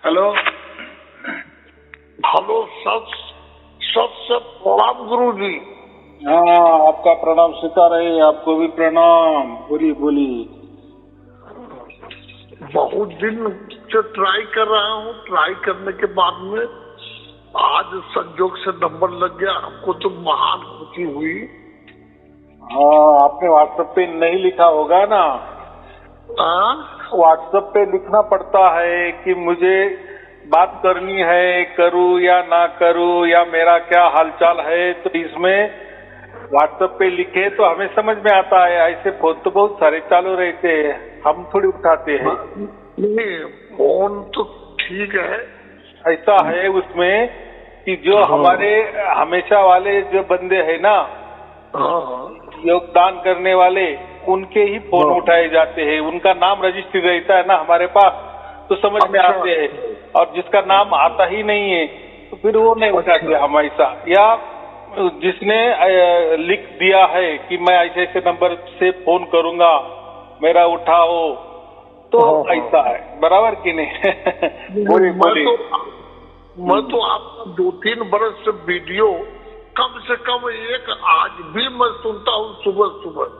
Hello. Hello सत सत प्रणाम गुरु जी। हाँ, आपका प्रणाम स्वीकार है। आपको भी प्रणाम। बोलिए बोलिए। बहुत दिन से ट्राई कर रहा हूँ। ट्राई करने के बाद में आज संजोग से नंबर लग गया। हमको तो महान खुशी हुई। हाँ, आपने व्हाट्सएप पे नहीं लिखा होगा ना? व्हाट्सएप पे लिखना पड़ता है कि मुझे बात करनी है, करूँ या ना करूँ, या मेरा क्या हालचाल है। तो इसमें व्हाट्सएप पे लिखे तो हमें समझ में आता है। ऐसे फोन तो बहुत सारे चालू रहते हैं, हम थोड़ी उठाते हैं। नहीं, फोन तो ठीक है। ऐसा है उसमें कि जो हमारे हमेशा वाले जो बंदे हैं ना, योगदान करने वाले, उनके ही फोन उठाए जाते हैं। उनका नाम रजिस्ट्री रहता है ना हमारे पास, तो समझ में आते हैं। और जिसका नाम आता ही नहीं है तो फिर वो नहीं उठाते हमेशा। या जिसने लिख दिया है कि मैं ऐसे ऐसे नंबर से फोन करूंगा, मेरा उठाओ, तो ऐसा है। बराबर कि नहीं? बोलिए। मैं तो आपका 2-3 बरस से वीडियो कम से कम एक आज भी मैं सुनता हूँ सुबह सुबह।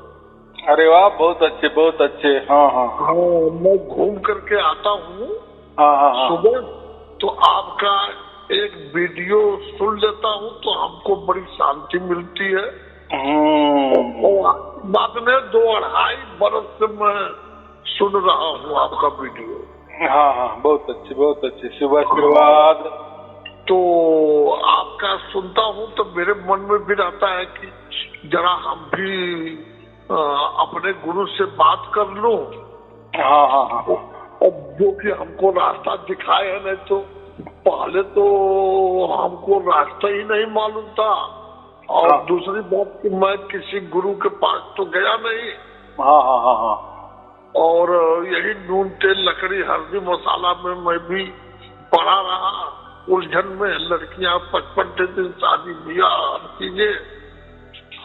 अरे वाह, बहुत अच्छे बहुत अच्छे। हाँ हाँ हाँ, मैं घूम करके आता हूँ। हाँ हाँ हाँ, सुबह तो आपका एक वीडियो सुन लेता हूँ तो हमको बड़ी शांति मिलती है। बाद में 2-2.5 बरस से मैं सुन रहा हूँ आपका वीडियो। हाँ हाँ, बहुत अच्छे बहुत अच्छे। शुभ आशीर्वाद। तो आपका सुनता हूँ तो मेरे मन में भी रहता है कि जरा हम भी अपने गुरु से बात कर लूं। हाँ हाँ हाँ, और जो कि हमको रास्ता दिखाए है। नहीं तो पहले तो हमको रास्ता ही नहीं मालूम था। और दूसरी बात कि मैं किसी गुरु के पास तो गया नहीं। हाँ हाँ हाँ हाँ, और यही नून तेल लकड़ी हल्दी मसाला में मैं भी पड़ा रहा, उलझन में। लड़कियां 55 दिन शादी ब्याह हर चीजें।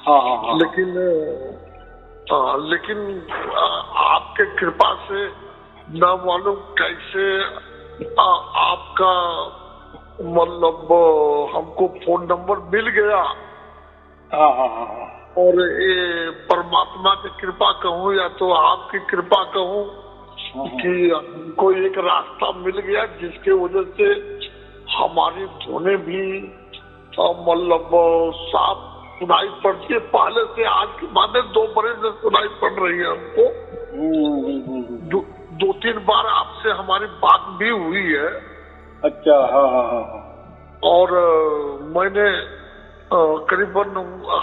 हाँ हाँ हाँ, लेकिन आपके कृपा से न मालूम कैसे आपका मतलब हमको फोन नंबर मिल गया। हाँ हाँ हाँ, और ये परमात्मा की कृपा कहूँ या तो आपकी कृपा कहूँ कि हमको एक रास्ता मिल गया जिसके वजह से हमारी धुनें भी मतलब साफ सुनाई पड़ती है। पहले से आज की बातें 2 बरस से सुनाई पड़ रही है हमको। 2-3 बार आपसे हमारी बात भी हुई है। अच्छा। हाँ हाँ हाँ, और मैंने करीबन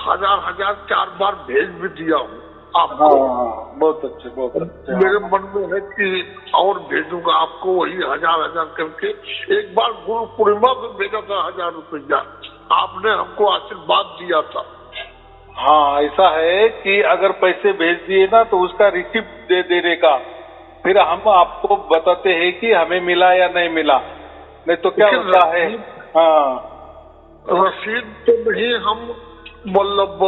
1000 4 बार भेज भी दिया हूँ आपको। हाँ, बहुत अच्छे बहुत अच्छे। मेरे मन में है कि और भेजूंगा आपको वही 1000 करके। एक बार गुरु पूर्णिमा में भेजा था 1000 रुपया। आपने हमको आशीर्वाद दिया था। हाँ, ऐसा है कि अगर पैसे भेज दिए ना तो उसका रिसिप्ट दे देने का, फिर हम आपको बताते हैं कि हमें मिला या नहीं मिला। नहीं तो क्या होता है। हाँ, रसीद तो नहीं, हम मतलब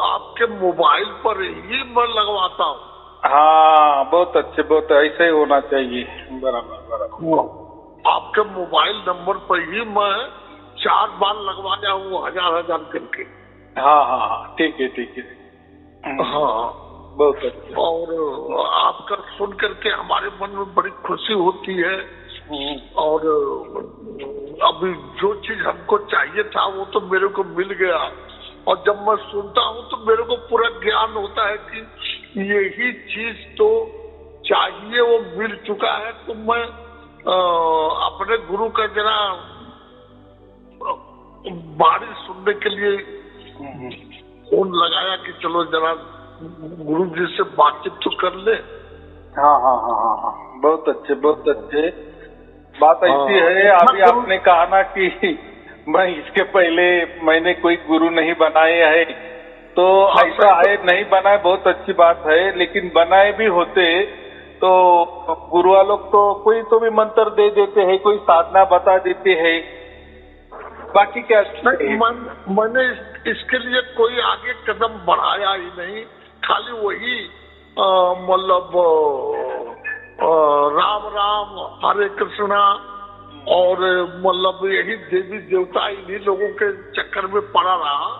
आपके मोबाइल पर ही मैं लगवाता हूँ। हाँ, बहुत अच्छे बहुत, ऐसे ही होना चाहिए। बराबर बराबर। आपके मोबाइल नंबर पर ही मैं 4 बार लगवाया हूँ 1000 करके। हाँ हाँ हाँ, ठीक है ठीक है। हाँ, बहुत अच्छा। और आपका सुन करके हमारे मन में बड़ी खुशी होती है। और अभी जो चीज हमको चाहिए था वो तो मेरे को मिल गया। और जब मैं सुनता हूँ तो मेरे को पूरा ज्ञान होता है कि यही चीज तो चाहिए, वो मिल चुका है। तो मैं अपने गुरु का जरा बाणी सुनने के लिए फोन लगाया कि चलो जरा गुरु जी से बातचीत तो कर ले। हाँ हाँ हाँ हाँ हाँ, बहुत अच्छे बहुत अच्छे। बात ऐसी है, अभी आपने कहा ना कि मैं इसके पहले मैंने कोई गुरु नहीं बनाए है, तो ऐसा है नहीं बनाए, बहुत अच्छी बात है। लेकिन बनाए भी होते तो गुरु वालों तो कोई तो भी मंत्र दे देते हैं, कोई साधना बता देते हैं। बाकी क्या मैंने इसके लिए कोई आगे कदम बढ़ाया ही नहीं। खाली वही मतलब राम राम हरे कृष्णा और मतलब यही देवी देवता इन्हीं लोगों के चक्कर में पड़ा रहा।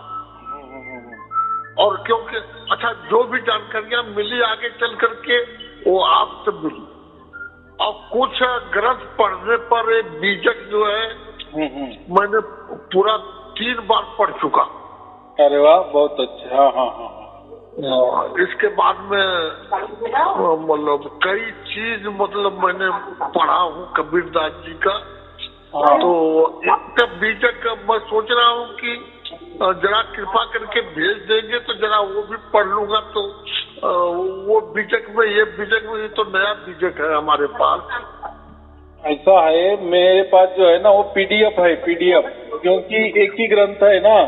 और क्योंकि अच्छा जो भी जानकारियां मिली आगे चल करके वो आपसे मिली, और कुछ ग्रंथ पढ़ने पर एक बीजक जो है मैंने पूरा 3 बार पढ़ चुका। अरे वाह, बहुत अच्छा। हाँ हाँ हाँ। इसके बाद में मतलब कई चीज मतलब मैंने पढ़ा हूँ कबीरदास जी का। तो इसका बीजक मैं सोच रहा हूँ कि जरा कृपा करके भेज देंगे तो जरा वो भी पढ़ लूंगा। तो वो बीजक में ये तो नया बीजक है हमारे पास। ऐसा है, मेरे पास जो है ना वो पीडीएफ है, पीडीएफ, क्योंकि एक ही ग्रंथ है ना,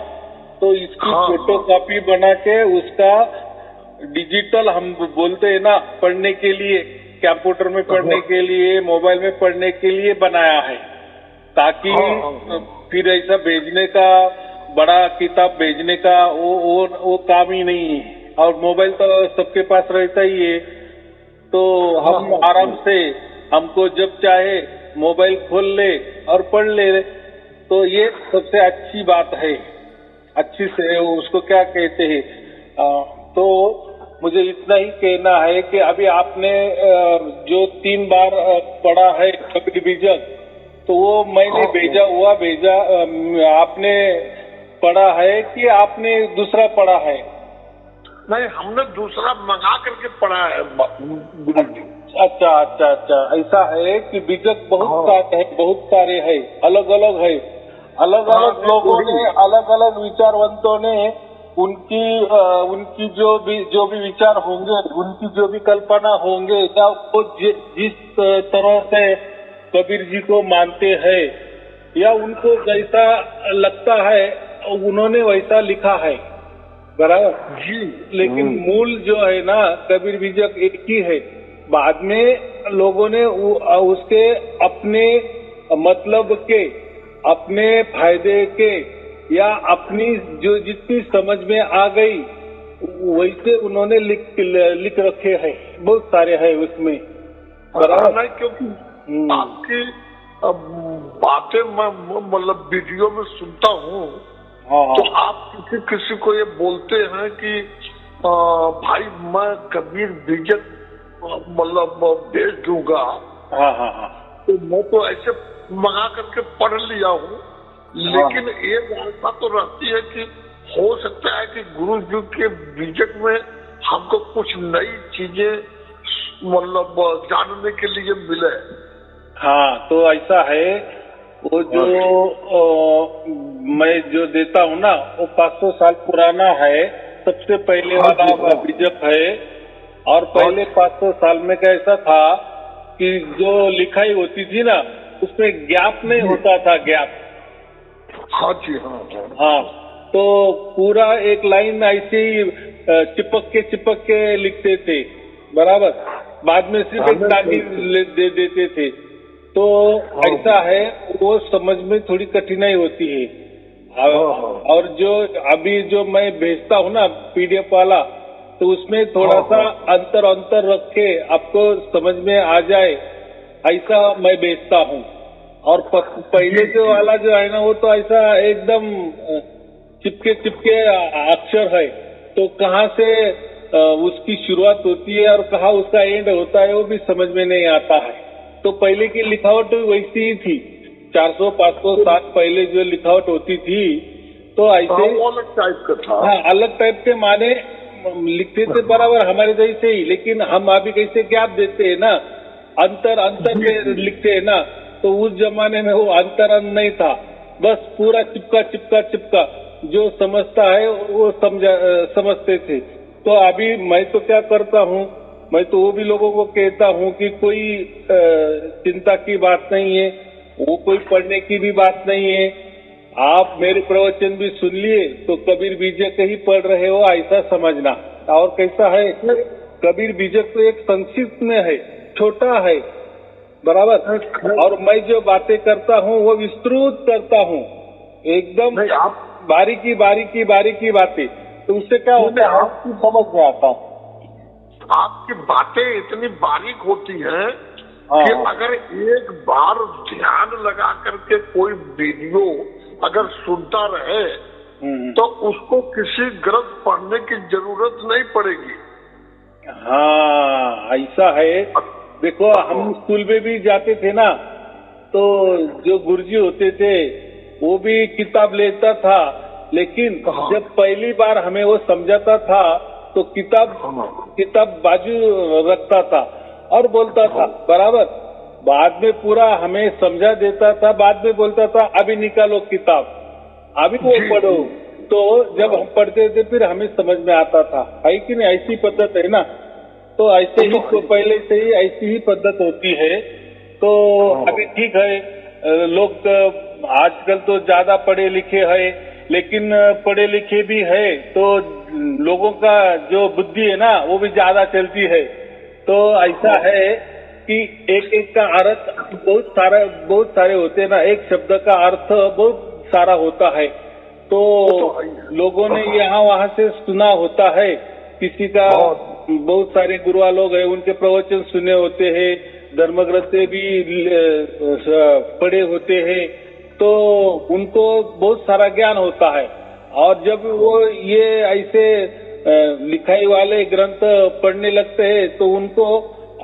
तो इसकी फोटो कॉपी बना के उसका डिजिटल हम बोलते हैं ना, पढ़ने के लिए, कंप्यूटर में पढ़ने के लिए, मोबाइल में पढ़ने के लिए बनाया है, ताकि फिर ऐसा भेजने का, बड़ा किताब भेजने का वो काम ही नहीं है। और मोबाइल तो सबके पास रहता ही है, तो हम आराम से, हमको जब चाहे मोबाइल खोल ले और पढ़ ले। तो ये सबसे अच्छी बात है, अच्छी से उसको क्या कहते हैं। तो मुझे इतना ही कहना है कि अभी आपने जो 3 बार पढ़ा है कबीर बीजक, तो वो मैंने भेजा आपने पढ़ा है कि आपने दूसरा पढ़ा है? नहीं, हमने दूसरा मंगा करके पढ़ा है गुरु जी। अच्छा अच्छा अच्छा, ऐसा है कि बीजक बहुत सारे है, अलग अलग है, अलग अलग लोगों ने, अलग अलग विचारवंतों ने उनकी जो भी विचार होंगे, उनकी जो भी कल्पना होंगे, या वो जिस तरह से कबीर जी को मानते हैं या उनको जैसा लगता है उन्होंने वैसा लिखा है, बराबर जी। लेकिन मूल जो है ना कबीर बीजक एक ही है। बाद में लोगों ने उसके अपने मतलब के, अपने फायदे के, या अपनी जो जितनी समझ में आ गई वैसे उन्होंने लिख रखे हैं, बहुत सारे हैं उसमें, बराबर। क्योंकि आपकी बातें मैं मतलब वीडियो में सुनता हूँ, तो आप किसी को ये बोलते हैं कि भाई मैं कबीर बीजक मतलब भेज दूंगा। तो मैं तो ऐसे मंगा करके पढ़ लिया हूँ, लेकिन एक आशा तो रहती है कि हो सकता है कि गुरु जी के बीजक में हमको कुछ नई चीजें मतलब जानने के लिए मिले। हाँ, तो ऐसा है, वो जो मैं जो देता हूँ ना वो 500 साल पुराना है, सबसे पहले वाला बीजक है। और पहले 500 साल में कैसा था कि जो लिखाई होती थी ना उसमें गैप नहीं होता था, गैप। हाँ जी, हाँ, तो पूरा एक लाइन ऐसे ही चिपक के लिखते थे, बराबर। बाद में सिर्फ एक तारीख दे देते थे। तो ऐसा है, वो समझ में थोड़ी कठिनाई होती है। और जो अभी जो मैं भेजता हूँ ना पीडीएफ वाला, तो उसमें थोड़ा सा अंतर रख के आपको समझ में आ जाए, ऐसा मैं भेजता हूँ। और पहले जो वाला जो है ना वो तो ऐसा एकदम चिपके अक्षर है, तो कहाँ से उसकी शुरुआत होती है और कहाँ उसका एंड होता है वो भी समझ में नहीं आता है। तो पहले की लिखावट वैसी ही थी, 400-500 साल पहले जो लिखावट होती थी, तो ऐसे अलग टाइप का था। हाँ, अलग टाइप के माने लिखते थे बराबर हमारे जैसे ही, लेकिन हम अभी कैसे गैप देते हैं ना, अंतर में लिखते हैं ना, तो उस जमाने में वो अंतर नहीं था, बस पूरा चिपका जो समझता है वो समझते थे। तो अभी मैं तो क्या करता हूँ, मैं तो वो भी लोगों को कहता हूँ कि कोई चिंता की बात नहीं है, वो कोई पढ़ने की भी बात नहीं है। आप मेरे प्रवचन भी सुन लिए तो कबीर बीजक ही पढ़ रहे हो ऐसा समझना। और कैसा है, कबीर बीजक तो एक संक्षिप्त में है, छोटा है, बराबर। और मैं जो बातें करता हूँ वो विस्तृत करता हूँ, एकदम बारीकी बातें। तो उससे क्या होता है, आपकी समझ में आता है। आपकी बातें इतनी बारीक होती हैं कि अगर एक बार ध्यान लगा करके कोई वीडियो अगर सुनता रहे तो उसको किसी ग्रंथ पढ़ने की जरूरत नहीं पड़ेगी। हाँ, ऐसा है। देखो, हम स्कूल में भी जाते थे ना, तो जो गुरुजी होते थे वो भी किताब लेता था, लेकिन जब पहली बार हमें वो समझाता था तो किताब बाजू रखता था और बोलता था बराबर। बाद में पूरा हमें समझा देता था, बाद में बोलता था अभी निकालो किताब, अभी वो पढ़ो। तो जब हम पढ़ते थे फिर हमें समझ में आता था, है कि नहीं? ऐसी पद्धत है ना। तो ऐसे ही पहले से ही ऐसी ही पद्धत होती है। तो अभी ठीक है, लोग आजकल तो ज्यादा पढ़े लिखे है, लेकिन पढ़े लिखे भी है तो लोगों का जो बुद्धि है ना वो भी ज्यादा चलती है। तो ऐसा है कि एक का अर्थ बहुत सारे होते हैं ना, एक शब्द का अर्थ बहुत सारा होता है। तो लोगों ने यहाँ वहाँ से सुना होता है, किसी का बहुत सारे गुरुआ लोग हैं उनके प्रवचन सुने होते हैं, धर्म ग्रंथ भी पढ़े होते हैं, तो उनको बहुत सारा ज्ञान होता है। और जब वो ये ऐसे लिखाई वाले ग्रंथ पढ़ने लगते हैं तो उनको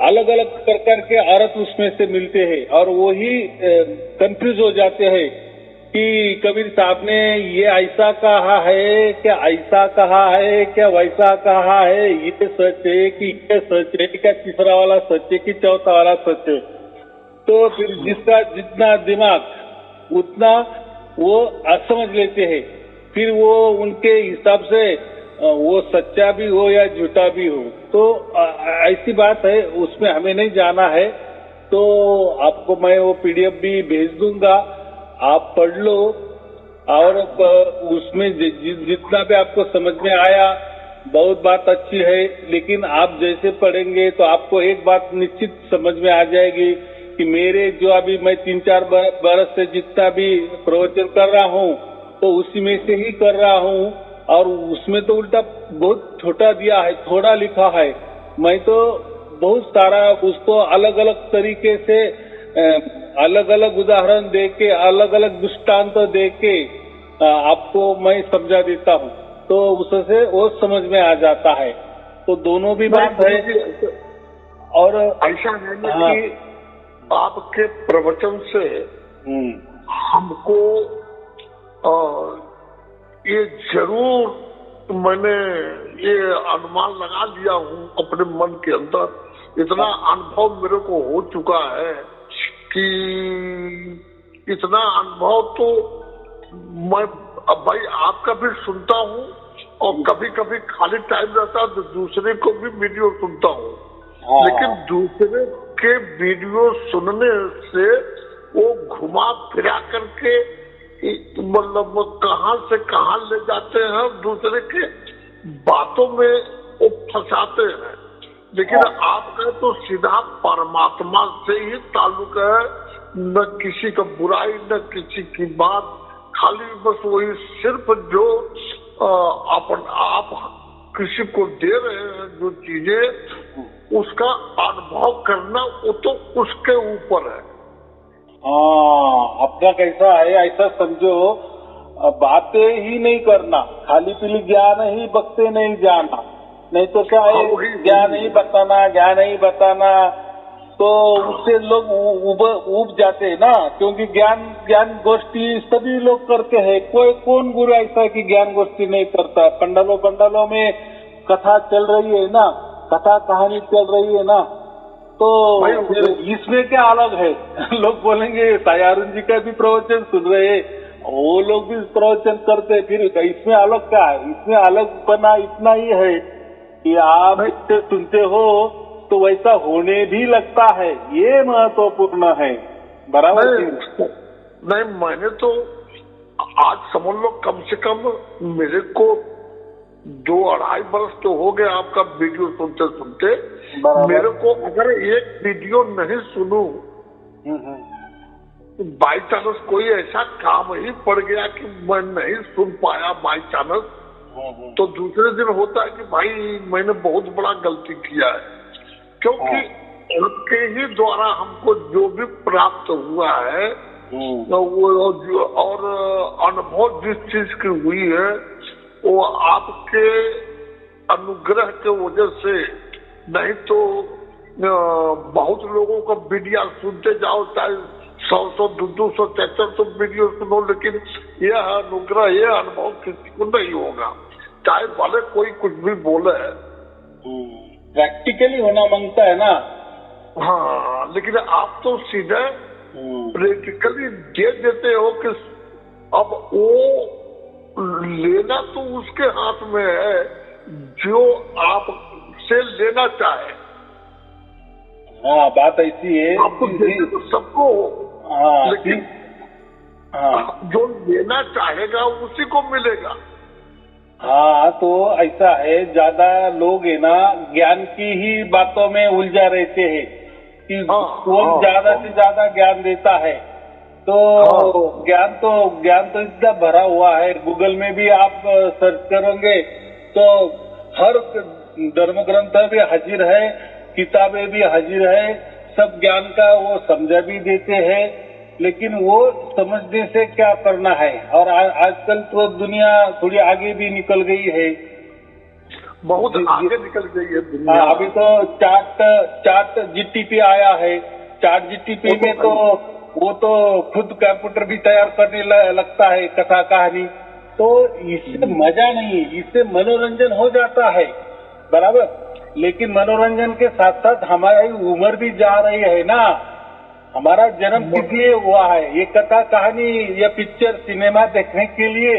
अलग अलग प्रकार के अर्थ उसमें से मिलते हैं और वो ही कंफ्यूज हो जाते हैं कि कबीर साहब ने ये ऐसा कहा है, क्या ऐसा कहा है, क्या वैसा कहा है, ये सच है कि ये सच है, क्या तीसरा वाला सच है कि चौथा वाला सच है। तो फिर जिसका जितना दिमाग उतना वो असमझ लेते हैं, फिर वो उनके हिसाब से वो सच्चा भी हो या झूठा भी हो। तो ऐसी बात है, उसमें हमें नहीं जाना है। तो आपको मैं वो PDF भी भेज दूंगा, आप पढ़ लो और उसमें जितना भी आपको समझ में आया बहुत बात अच्छी है, लेकिन आप जैसे पढ़ेंगे तो आपको एक बात निश्चित समझ में आ जाएगी कि मेरे जो अभी मैं 3-4 बरस से जितना भी प्रवचन कर रहा हूँ तो उसी में से ही कर रहा हूँ, और उसमें तो उल्टा बहुत छोटा दिया है, थोड़ा लिखा है। मैं तो बहुत सारा उसको अलग अलग तरीके से अलग अलग उदाहरण दे के, अलग अलग दृष्टांत दे के आपको मैं समझा देता हूँ, तो उससे वो समझ में आ जाता है। तो दोनों भी बात है। और ऐसा है ना कि आपके प्रवचन से हमको ये जरूर मैंने ये अनुमान लगा लिया हूँ अपने मन के अंदर, इतना अनुभव मेरे को हो चुका है कि इतना अनुभव तो मैं भाई आपका भी सुनता हूँ और कभी कभी खाली टाइम रहता है तो दूसरे को भी वीडियो सुनता हूँ, लेकिन दूसरे के वीडियो सुनने से वो घुमा फिरा करके मतलब कहाँ से कहाँ ले जाते हैं, दूसरे के बातों में वो फंसाते हैं। लेकिन आपका तो सीधा परमात्मा से ही ताल्लुक है, न किसी का बुराई न किसी की बात, खाली बस वही सिर्फ जो आप किसी को दे रहे हैं जो चीजें, उसका अनुभव करना वो तो उसके ऊपर है। हाँ, अपना कैसा है ऐसा समझो, बातें ही नहीं करना, खाली पीली ज्ञान ही बकते नहीं जाना, नहीं तो क्या है ज्ञान ही बताना, तो उससे लोग उब जाते हैं ना, क्योंकि ज्ञान गोष्ठी सभी लोग करते हैं। कौन गुरु ऐसा है कि ज्ञान गोष्ठी नहीं करता? पंडालों में कथा चल रही है ना, कथा कहानी चल रही है ना, तो फिर इसमें क्या अलग है? लोग बोलेंगे सायारुन जी का भी प्रवचन सुन रहे हैं, वो लोग भी प्रवचन करते, फिर इसमें अलग क्या है? इसमें अलग बना इतना ही है कि आप जिससे सुनते हो तो वैसा होने भी लगता है, ये महत्वपूर्ण है। बराबर नहीं, मैंने तो आज समझ लो कम से कम मेरे को 2-2.5 वर्ष तो हो गए आपका वीडियो सुनते सुनते। मेरे को अगर एक वीडियो नहीं सुनूं, बाई चांस कोई ऐसा काम ही पड़ गया कि मैं नहीं सुन पाया बाई चांस, तो दूसरे दिन होता है कि भाई मैंने बहुत बड़ा गलती किया है, क्योंकि उनके ही द्वारा हमको जो भी प्राप्त हुआ है तो वो और अनुभव जिस चीज की हुई है वो आपके अनुग्रह के वजह से, नहीं तो बहुत लोगों का वीडियो सुनते जाओ, चाहे 100 200 300 वीडियो सुनो, लेकिन यह अनुग्रह, यह अनुभव किसी को नहीं होगा, चाहे भले कोई कुछ भी बोले। प्रैक्टिकली होना मांगता है ना। हाँ, लेकिन आप तो सीधे प्रैक्टिकली दे देते हो कि अब वो लेना तो उसके हाथ में है जो आप से लेना चाहे। हाँ, बात ऐसी है, आपको देना तो सबको, लेकिन जो लेना चाहेगा उसी को मिलेगा। हाँ, तो ऐसा है, ज्यादा लोग है ना ज्ञान की ही बातों में उलझा रहते हैं कि कौन ज्यादा से ज्यादा ज्ञान देता है। तो ज्ञान तो इतना भरा हुआ है, गूगल में भी आप सर्च करोगे तो हर धर्म ग्रंथ भी हाजिर है, किताबें भी हाजिर है, सब ज्ञान का वो समझा भी देते हैं, लेकिन वो समझने से क्या करना है। और आजकल तो दुनिया थोड़ी आगे भी निकल गई है, बहुत आगे निकल गई है दुनिया। अभी तो चार्ट जीटीपी आया है। चार्ट जीटीपी में तो वो तो खुद कंप्यूटर भी तैयार करने लगता है कथा कहानी। तो इससे मजा नहीं, इससे मनोरंजन हो जाता है बराबर, लेकिन मनोरंजन के साथ साथ हमारी उम्र भी जा रही है ना। हमारा जन्म किस लिए हुआ है? ये कथा कहानी या पिक्चर सिनेमा देखने के लिए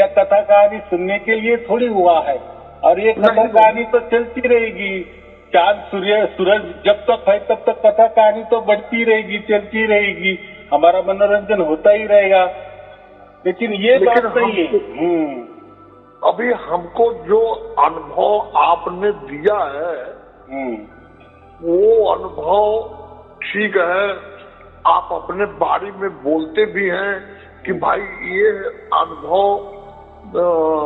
या कथा कहानी सुनने के लिए थोड़ी हुआ है। और ये कथा कहानी तो चलती रहेगी, चांद सूरज जब तक है तब तक कथा कहानी तो बढ़ती रहेगी, चलती रहेगी, हमारा मनोरंजन होता ही रहेगा। लेकिन ये बात नहीं है। अभी हमको जो अनुभव आपने दिया है वो अनुभव ठीक है, आप अपने बारे में बोलते भी हैं कि भाई ये अनुभव,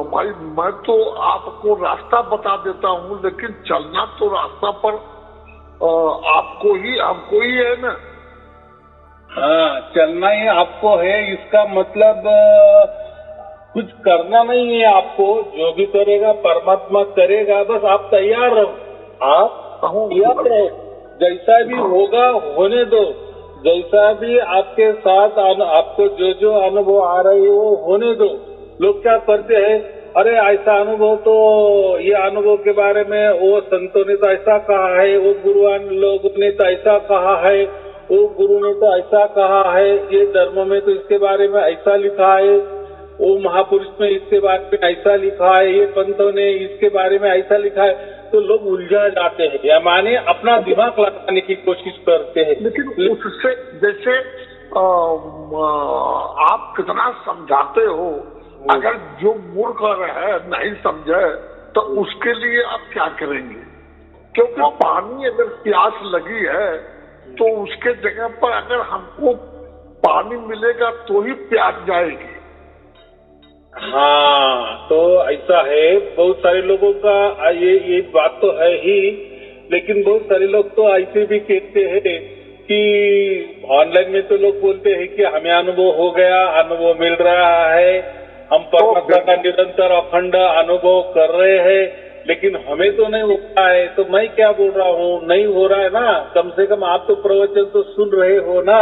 भाई मैं तो आपको रास्ता बता देता हूँ, लेकिन चलना तो रास्ता पर आपको ही, हमको ही है ना। हाँ, चलना ही आपको है, इसका मतलब कुछ करना नहीं है आपको, जो भी करेगा परमात्मा करेगा, बस आप तैयार रहो। आप तैयार रहो, जैसा भी होगा होने दो, जैसा भी आपके साथ आपको जो अनुभव आ रहे है वो होने दो। लोग क्या करते हैं, अरे ऐसा अनुभव, तो ये अनुभव के बारे में वो संतों ने तो ऐसा कहा है, वो गुरुआन लोगों ने तो ऐसा कहा है, वो गुरु ने तो ऐसा कहा है, ये धर्म में तो इसके बारे में ऐसा लिखा है, वो महापुरुष में इसके बारे में ऐसा लिखा है, ये पंतों ने इसके बारे में ऐसा लिखा है। तो लोग उलझा जाते हैं, या माने अपना दिमाग लगाने की कोशिश करते हैं। लेकिन उससे जैसे आप कितना समझाते हो, अगर जो मूर्ख है नहीं समझे तो उसके लिए आप क्या करेंगे? क्योंकि पानी अगर प्यास लगी है तो उसके जगह पर अगर हमको पानी मिलेगा तो ही प्यास जाएगी। हाँ, तो ऐसा है, बहुत सारे लोगों का ये बात तो है ही, लेकिन बहुत सारे लोग तो ऐसे भी कहते हैं कि ऑनलाइन में तो लोग बोलते हैं कि हमें अनुभव हो गया, अनुभव मिल रहा है, हम परमात्मा का निरंतर अखंड अनुभव कर रहे हैं, लेकिन हमें तो नहीं हो रहा है। तो मैं क्या बोल रहा हूँ, नहीं हो रहा है ना, कम से कम आप तो प्रवचन तो सुन रहे हो ना।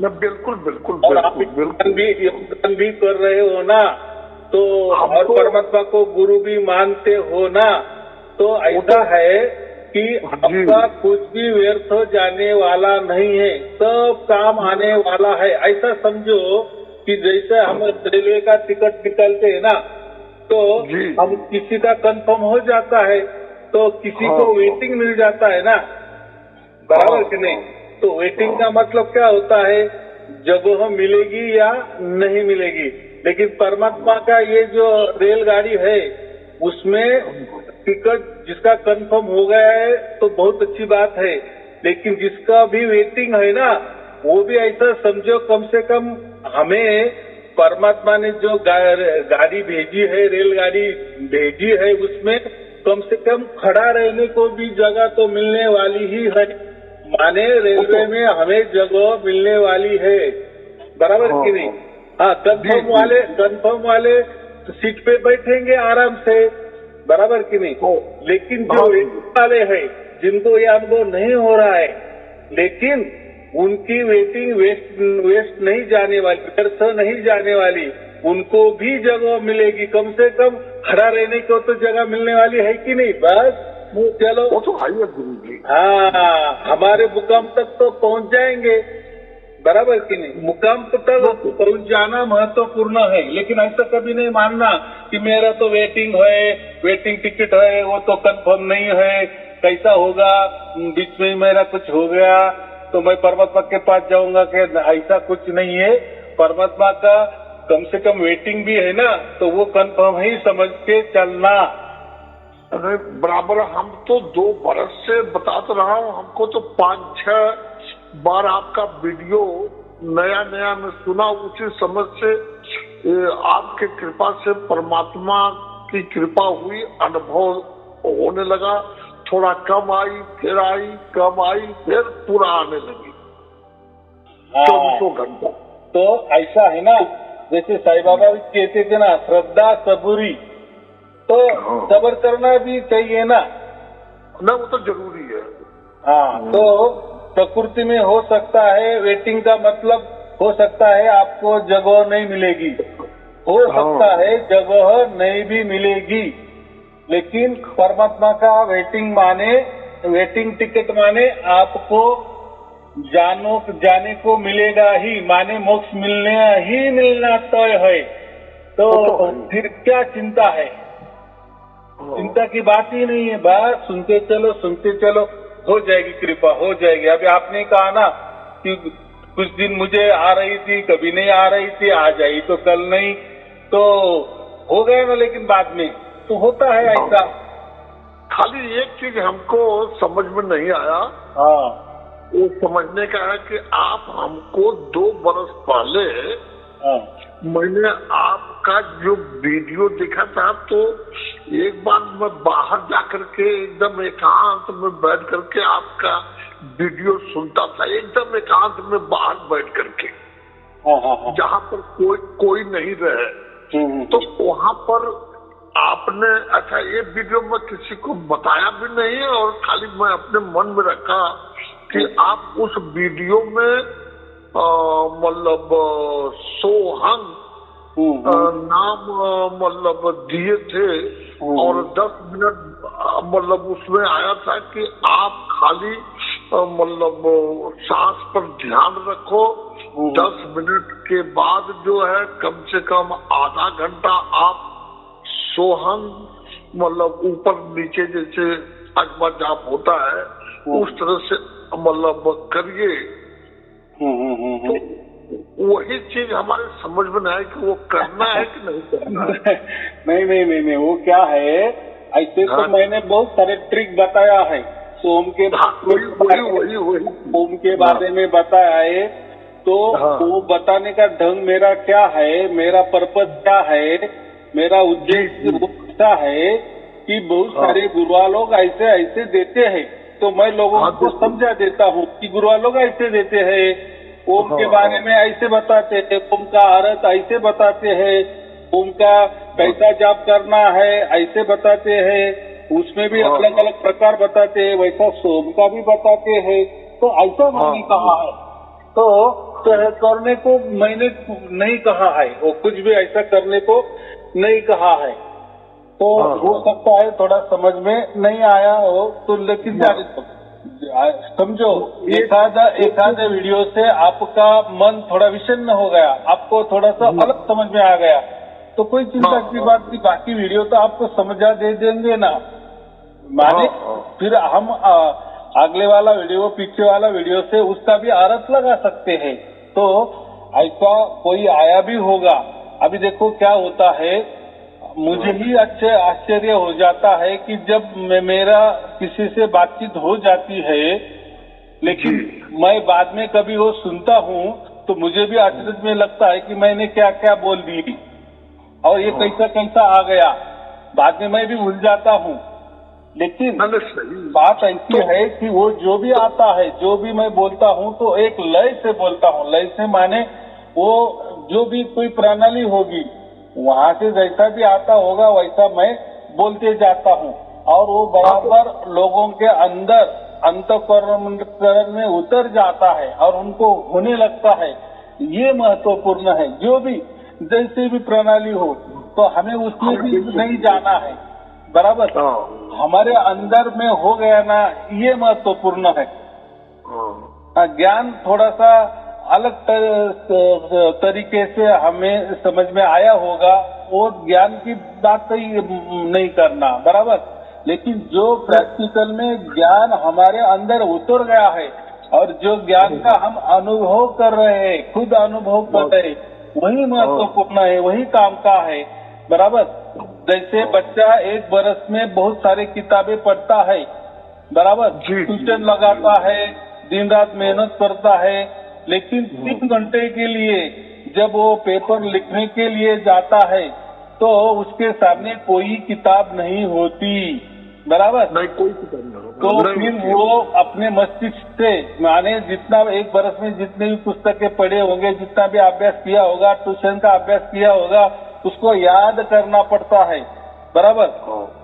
बिल्कुल बिल्कुल और आप योगदान भी कर रहे हो ना, तो और परमात्मा को गुरु भी मानते हो ना। तो ऐसा है कि आपका कुछ भी व्यर्थ हो जाने वाला नहीं है, सब काम आने वाला है। ऐसा समझो कि जैसे हम रेलवे का टिकट निकालते हैं ना, तो हम किसी का कंफर्म हो जाता है तो किसी को वेटिंग मिल जाता है ना, बराबर कि नहीं? तो वेटिंग का मतलब क्या होता है, जगह मिलेगी या नहीं मिलेगी। लेकिन परमात्मा का ये जो रेलगाड़ी है उसमें टिकट जिसका कंफर्म हो गया है तो बहुत अच्छी बात है, लेकिन जिसका भी वेटिंग है ना, वो भी ऐसा समझो कम से कम हमें परमात्मा ने जो गाड़ी भेजी है, रेलगाड़ी भेजी है, उसमें कम से कम खड़ा रहने को भी जगह तो मिलने वाली ही है। माने रेलवे में हमें जगह मिलने वाली है, बराबर कि नहीं? हाँ, कंफर्म वाले सीट पे बैठेंगे आराम से, बराबर कि नहीं? लेकिन जो वेटिंग वाले हैं, जिनको ये अनुभव नहीं हो रहा है, लेकिन उनकी वेटिंग वेस्ट नहीं जाने वाली, व्यर्थ नहीं जाने वाली, उनको भी जगह मिलेगी। कम से कम खड़ा रहने को तो जगह मिलने वाली है कि नहीं? बस चलो, वो तो है गुरु जी। हाँ, हमारे मुकाम तक तो पहुंच जाएंगे, बराबर कि नहीं? मुकाम तक पहुंच जाना महत्वपूर्ण है, लेकिन ऐसा कभी नहीं मानना कि मेरा तो वेटिंग टिकट है, वो तो कंफर्म नहीं है, कैसा होगा, बीच में मेरा कुछ हो गया तो मैं परमात्मा के पास जाऊंगा। कि ऐसा कुछ नहीं है, परमात्मा का कम से कम वेटिंग भी है ना, तो वो कंफर्म ही समझ के चलना। अरे बराबर, हम तो 2 बरस से बताते रहा हूँ, हमको तो 5-6 बार आपका वीडियो नया मैं सुना। उसी समझ से आपके कृपा से, परमात्मा की कृपा हुई, अनुभव होने लगा। थोड़ा कम आई, फिर आई, कम आई, फिर पूरा आने लगी 24 घंटा। तो ऐसा है ना, जैसे साईं बाबा भी कहते थे ना, श्रद्धा सबूरी, तो सबर करना भी चाहिए ना। वो तो जरूरी है। हाँ, तो प्रकृति में हो सकता है, वेटिंग का मतलब हो सकता है आपको जगह नहीं मिलेगी, हो सकता है जगह नहीं भी मिलेगी, लेकिन परमात्मा का वेटिंग टिकट माने आपको जाने को मिलेगा ही, माने मोक्ष मिलना तय है। तो फिर क्या चिंता है? चिंता की बात ही नहीं है। बस सुनते चलो, हो जाएगी, कृपा हो जाएगी। अभी आपने कहा ना कि कुछ दिन मुझे आ रही थी, कभी नहीं आ रही थी, आज आई तो कल नहीं, तो हो गया ना। लेकिन बाद में तो होता है ऐसा। खाली एक चीज हमको समझ में नहीं आया, वो समझने का है कि आप हमको 2 बरस पहले मैंने आपका जो वीडियो देखा था, तो एक बार मैं बाहर जाकर के एकदम एकांत में बैठ करके आपका वीडियो सुनता था, एकदम एकांत में बाहर बैठ करके, जहाँ पर कोई नहीं रहे। तो वहाँ पर आपने, अच्छा, ये वीडियो में किसी को बताया भी नहीं, और खाली मैं अपने मन में रखा कि आप उस वीडियो में मतलब सोहंग नाम मतलब दिए थे, और 10 मिनट मतलब उसमें आया था कि आप खाली मतलब सांस पर ध्यान रखो, 10 मिनट के बाद जो है कम से कम आधा घंटा आप सोहंग मतलब ऊपर नीचे जैसे अजमा जाप होता है उस तरह से मतलब करिए। तो वही चीज हमारे समझ में नहीं है कि वो करना है कि नहीं करना है। नहीं, वो क्या है, ऐसे तो मैंने बहुत सारे ट्रिक बताया है। सोम के ओम के बारे में बताया है, तो वो बताने का ढंग मेरा क्या है, मेरा पर्पज क्या है, मेरा उद्देश्य क्या है कि बहुत सारे गुरुआ लोग ऐसे देते हैं, तो मैं लोगों को समझा देता हूँ कि गुरुआ लोग ऐसे देते हैं, ओम के बारे में ऐसे बताते हैं, ओम का अर्थ ऐसे बताते हैं, ओम का कैसा जाप करना है ऐसे बताते हैं, उसमें भी अलग अलग प्रकार बताते हैं, वैसा सोम का भी बताते हैं। तो ऐसा मैंने कहा है, तो करने को मैंने नहीं कहा है, वो कुछ भी ऐसा करने को नहीं कहा है। तो हो सकता है थोड़ा समझ में नहीं आया हो, तो लेकिन समझो, एखादा वीडियो से आपका मन थोड़ा विषन्न हो गया, आपको थोड़ा सा अलग समझ में आ गया, तो कोई चिंता की बात नहीं, बाकी वीडियो तो आपको समझा दे देंगे ना। माने फिर हम अगले वाला वीडियो, पीछे वाला वीडियो से उसका भी अर्थ लगा सकते हैं। तो ऐसा कोई आया भी होगा। अभी देखो क्या होता है, मुझे ही आश्चर्य हो जाता है कि जब मेरा किसी से बातचीत हो जाती है, लेकिन मैं बाद में कभी वो सुनता हूँ, तो मुझे भी आश्चर्य में लगता है कि मैंने क्या क्या बोल दी और ये कैसा कैसा आ गया, बाद में मैं भी भूल जाता हूँ। लेकिन सही बात ऐसी है कि वो जो भी आता है, जो भी मैं बोलता हूँ तो एक लय से बोलता हूँ। लय से माने वो जो भी कोई प्रणाली होगी वहां से जैसा भी आता होगा वैसा मैं बोलते जाता हूँ, और वो बराबर लोगों के अंदर अंतःकरण में उतर जाता है और उनको होने लगता है। ये महत्वपूर्ण है। जो भी जैसे भी प्रणाली हो तो हमें उसमें भी नहीं जाना है, बराबर हमारे अंदर में हो गया ना, ये महत्वपूर्ण है। ज्ञान थोड़ा सा अलग तरीके से हमें समझ में आया होगा, वो ज्ञान की बात ही नहीं करना, बराबर। लेकिन जो प्रैक्टिकल में ज्ञान हमारे अंदर उतर गया है और जो ज्ञान का हम अनुभव कर रहे हैं, खुद अनुभव कर रहे हैं, वही महत्वपूर्ण है, वही काम का है, बराबर। जैसे बच्चा 1 बरस में बहुत सारी किताबें पढ़ता है, बराबर, ट्यूशन लगाता है, दिन रात मेहनत करता है, लेकिन 3 घंटे के लिए जब वो पेपर लिखने के लिए जाता है तो उसके सामने कोई किताब नहीं होती, बराबर नहीं, कोई किताब नहीं। तो फिर वो अपने मस्तिष्क से माने जितना 1 बरस में जितने भी पुस्तकें पढ़े होंगे, जितना भी अभ्यास किया होगा, ट्यूशन का अभ्यास किया होगा, उसको याद करना पड़ता है, बराबर।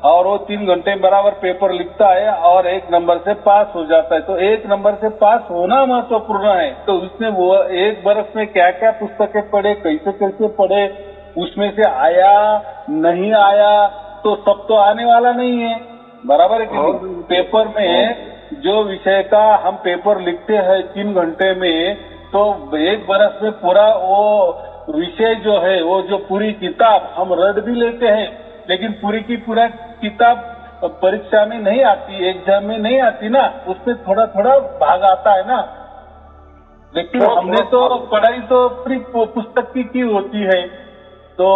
और वो 3 घंटे बराबर पेपर लिखता है और 1 नंबर से पास हो जाता है। तो 1 नंबर से पास होना महत्वपूर्ण है। तो उसने वो 1 बरस में क्या क्या पुस्तकें पढ़े, कैसे कैसे पढ़े, उसमें से आया नहीं आया तो सब तो आने वाला नहीं है, बराबर है कि पेपर में जो विषय का हम पेपर लिखते हैं 3 घंटे में, तो 1 बरस में पूरा वो विषय जो है, वो जो पूरी किताब हम रट भी लेते हैं, लेकिन पूरी की पूरा किताब परीक्षा में नहीं आती, एग्जाम में नहीं आती ना, उसमें थोड़ा थोड़ा भाग आता है ना। लेकिन हमने तो पढ़ाई तो पूरी पुस्तक की होती है, तो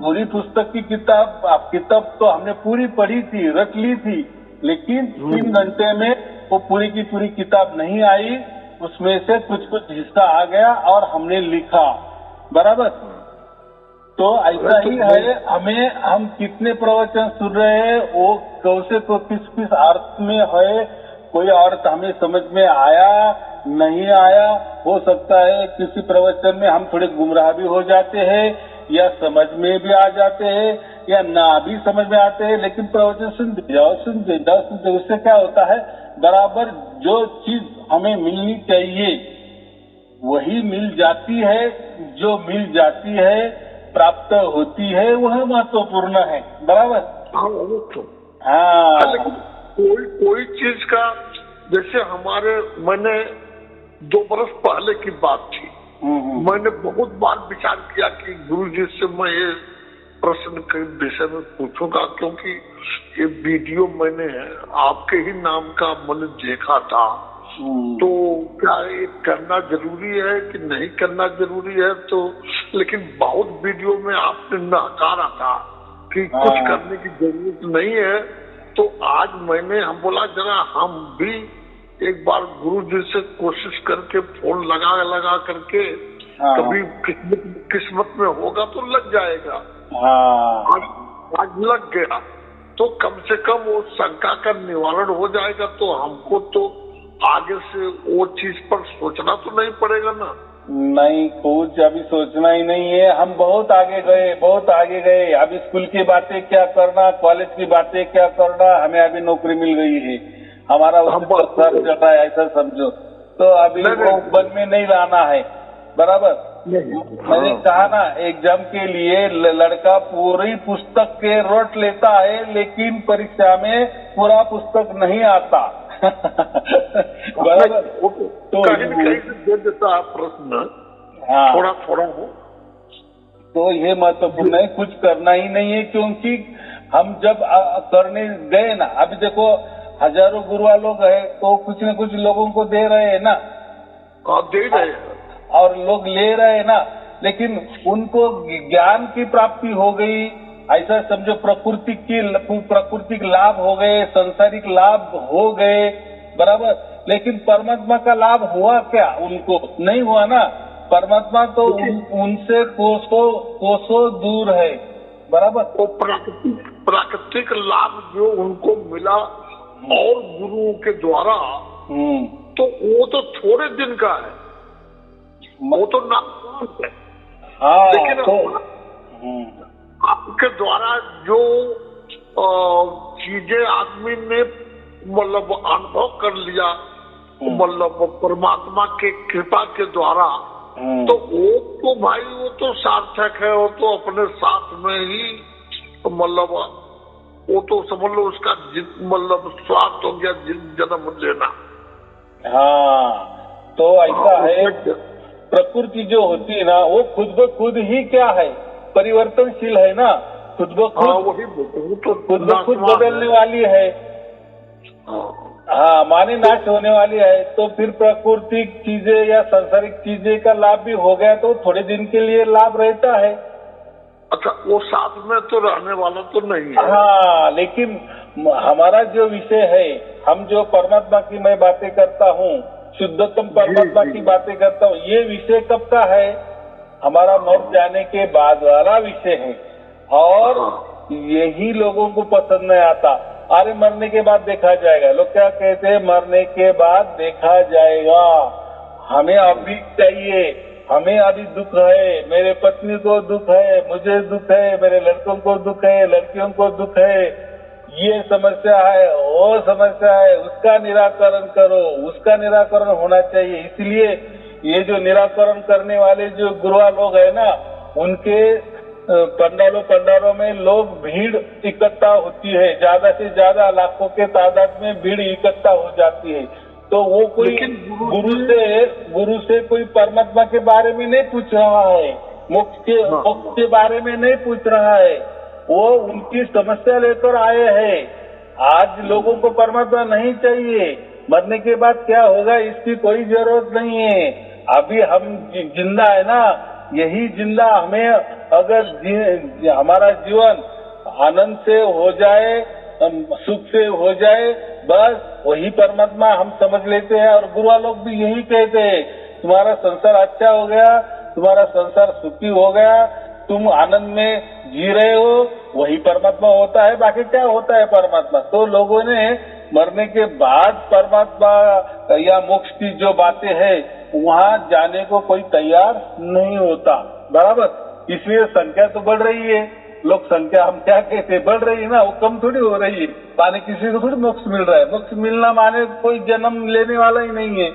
पूरी पुस्तक की किताब तो हमने पूरी पढ़ी थी, रट ली थी, लेकिन 3 घंटे में वो पूरी की पूरी किताब नहीं आई, उसमें से कुछ कुछ हिस्सा आ गया और हमने लिखा, बराबर। तो ऐसा ही है, हम कितने प्रवचन सुन रहे हैं, वो कौन से को किस अर्थ में है, कोई अर्थ हमें समझ में आया नहीं आया, हो सकता है किसी प्रवचन में हम थोड़े गुमराह भी हो जाते हैं, या समझ में भी आ जाते हैं, या ना भी समझ में आते हैं, लेकिन प्रवचन सुनते जाओ, उससे क्या होता है, बराबर जो चीज हमें मिलनी चाहिए वही मिल जाती है, जो मिल जाती है प्राप्त होती है, वह महत्वपूर्ण है, बराबर। हाँ, कोई चीज का, जैसे मैंने 2 बरस पहले की बात थी, मैंने बहुत बार विचार किया कि गुरुजी से मैं ये प्रश्न के विषय में पूछूंगा, क्योंकि ये वीडियो मैंने आपके ही नाम का मैंने देखा था। तो क्या ये करना जरूरी है कि नहीं करना जरूरी है, तो लेकिन बहुत वीडियो में आपने नकारा था कि कुछ करने की जरूरत नहीं है। तो आज हम बोला जरा हम भी एक बार गुरुजी से कोशिश करके फोन लगा करके, कभी किस्मत में होगा तो लग जाएगा। आज लग गया तो कम से कम वो शंका का निवारण हो जाएगा, तो हमको तो आगे से वो चीज पर सोचना तो नहीं पड़ेगा ना। नहीं, कुछ अभी सोचना ही नहीं है। हम बहुत आगे गए। अभी स्कूल की बातें क्या करना, कॉलेज की बातें क्या करना, हमें अभी नौकरी मिल गई है, हमारा सर चल रहा है, ऐसा समझो। तो अभी वो बन में नहीं लाना है, बराबर। मैंने कहा ना, एग्जाम के लिए लड़का पूरी पुस्तक के रट लेता है, लेकिन परीक्षा में पूरा पुस्तक नहीं आता। बराबर। तो कहीं से दे देता प्रश्न, थोड़ा हो। तो ये महत्वपूर्ण है, कुछ करना ही नहीं है, क्योंकि हम जब करने गए ना, अभी देखो हजारों गुरुआ लोग है, तो कुछ न कुछ लोगों को दे रहे हैं ना, दे रहे हैं और लोग ले रहे हैं ना, लेकिन उनको ज्ञान की प्राप्ति हो गई, ऐसा समझो, प्राकृतिक लाभ हो गए, सांसारिक लाभ हो गए, बराबर। लेकिन परमात्मा का लाभ हुआ क्या? उनको नहीं हुआ ना। परमात्मा तो उनसे कोसों दूर है, बराबर। तो प्राकृतिक लाभ जो उनको मिला और गुरुओं के द्वारा, तो वो तो थोड़े दिन का है, वो तो नाम है। हाँ, लेकिन तो आपके द्वारा जो चीजें आदमी ने मतलब अनुभव कर लिया, मतलब परमात्मा के कृपा के द्वारा, तो वो तो भाई वो तो सार्थक है, वो तो अपने साथ में ही मतलब वो तो समझ लो उसका मतलब स्वार्थ हो गया जन्म लेना। हाँ, तो ऐसा है, प्रकृति जो होती है ना वो खुद ब खुद ही क्या है, परिवर्तनशील है ना, खुद ब खुद, वही तो खुद ब खुद बदलने वाली है। हाँ, माने नाश होने वाली है। तो फिर प्राकृतिक चीजें या सांसारिक चीजें का लाभ भी हो गया तो थोड़े दिन के लिए लाभ रहता है। अच्छा, वो साथ में तो रहने वाला तो नहीं है। हाँ, लेकिन हमारा जो विषय है, हम जो परमात्मा की मैं बातें करता हूँ, शुद्धतम परमात्मा की बातें करता हूँ, ये विषय कब का है, हमारा मर जाने के बाद वाला विषय है। और यही लोगों को पसंद नहीं आता। अरे मरने के बाद देखा जाएगा, लोग क्या कहते हैं, मरने के बाद देखा जाएगा, हमें अभी चाहिए, हमें अभी दुख है, मेरे पत्नी को दुख है, मुझे दुख है, मेरे लड़कों को दुख है, लड़कियों को दुख है, ये समस्या है, वो समस्या है, उसका निराकरण करो, उसका निराकरण होना चाहिए। इसलिए ये जो निराकरण करने वाले जो गुरुआ लोग है ना, उनके पंडालों में लोग भीड़ इकट्ठा होती है, ज्यादा से ज्यादा लाखों के तादाद में भीड़ इकट्ठा हो जाती है। तो वो कोई गुरु से कोई परमात्मा के बारे में नहीं पूछ रहा है, मोक्ष के बारे में नहीं पूछ रहा है, वो उनकी समस्या लेकर आए हैं। आज लोगों को परमात्मा नहीं चाहिए, मरने के बाद क्या होगा इसकी कोई जरूरत नहीं है। अभी हम जिंदा है ना, यही जिंदा हमें अगर हमारा जीवन आनंद से हो जाए, सुख से हो जाए, बस वही परमात्मा हम समझ लेते हैं। और गुरु लोग भी यही कहते हैं, तुम्हारा संसार अच्छा हो गया, तुम्हारा संसार सुखी हो गया, तुम आनंद में जी रहे हो, वही परमात्मा होता है। बाकी क्या होता है परमात्मा? तो लोगों ने मरने के बाद परमात्मा या मोक्ष की जो बातें हैं वहां जाने को कोई तैयार नहीं होता, बराबर। इसलिए संख्या तो बढ़ रही है, लोग संख्या हम क्या कहते हैं, बढ़ रही है ना, वो कम थोड़ी हो रही है। माने किसी को थोड़ी मोक्ष मिल रहा है, मोक्ष मिलना माने कोई जन्म लेने वाला ही नहीं है।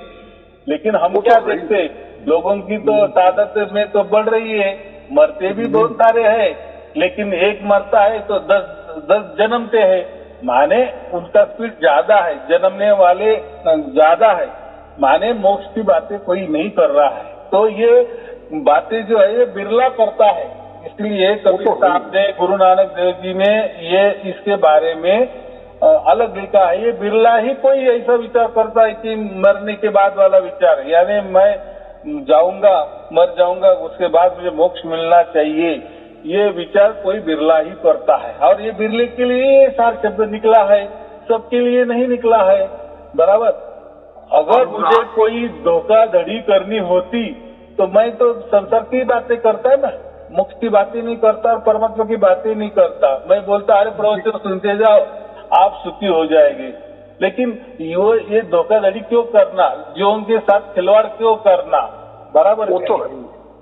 लेकिन हम क्या देखते, लोगों की तो तादाद में तो बढ़ रही है, मरते भी बहुत सारे हैं, लेकिन एक मरता है तो 10 जन्मते हैं, माने उनका स्पीड ज्यादा है, जन्मने वाले ज्यादा है, माने मोक्ष की बातें कोई नहीं कर रहा है। तो ये बातें जो है ये बिरला करता है। इसलिए कबीर साहब ने, गुरु नानक देव जी ने ये इसके बारे में अलग लिखा है। ये बिरला ही कोई ऐसा विचार करता है कि मरने के बाद वाला विचार, यानी मैं जाऊंगा, मर जाऊंगा, उसके बाद मुझे मोक्ष मिलना चाहिए, ये विचार कोई बिरला ही करता है। और ये बिरले के लिए ये सार शब्द निकला है, सबके लिए नहीं निकला है, बराबर। अगर मुझे कोई धोखाधड़ी करनी होती तो मैं तो संसार की बातें करता है ना, मोक्ष की बातें नहीं करता और परमात्मा की बातें नहीं करता। मैं बोलता अरे प्रवचन सुनते जाओ, आप सुखी हो जाएंगे। लेकिन ये धोखाधड़ी क्यों करना, जो उनके साथ खिलवाड़ क्यों करना, बराबर।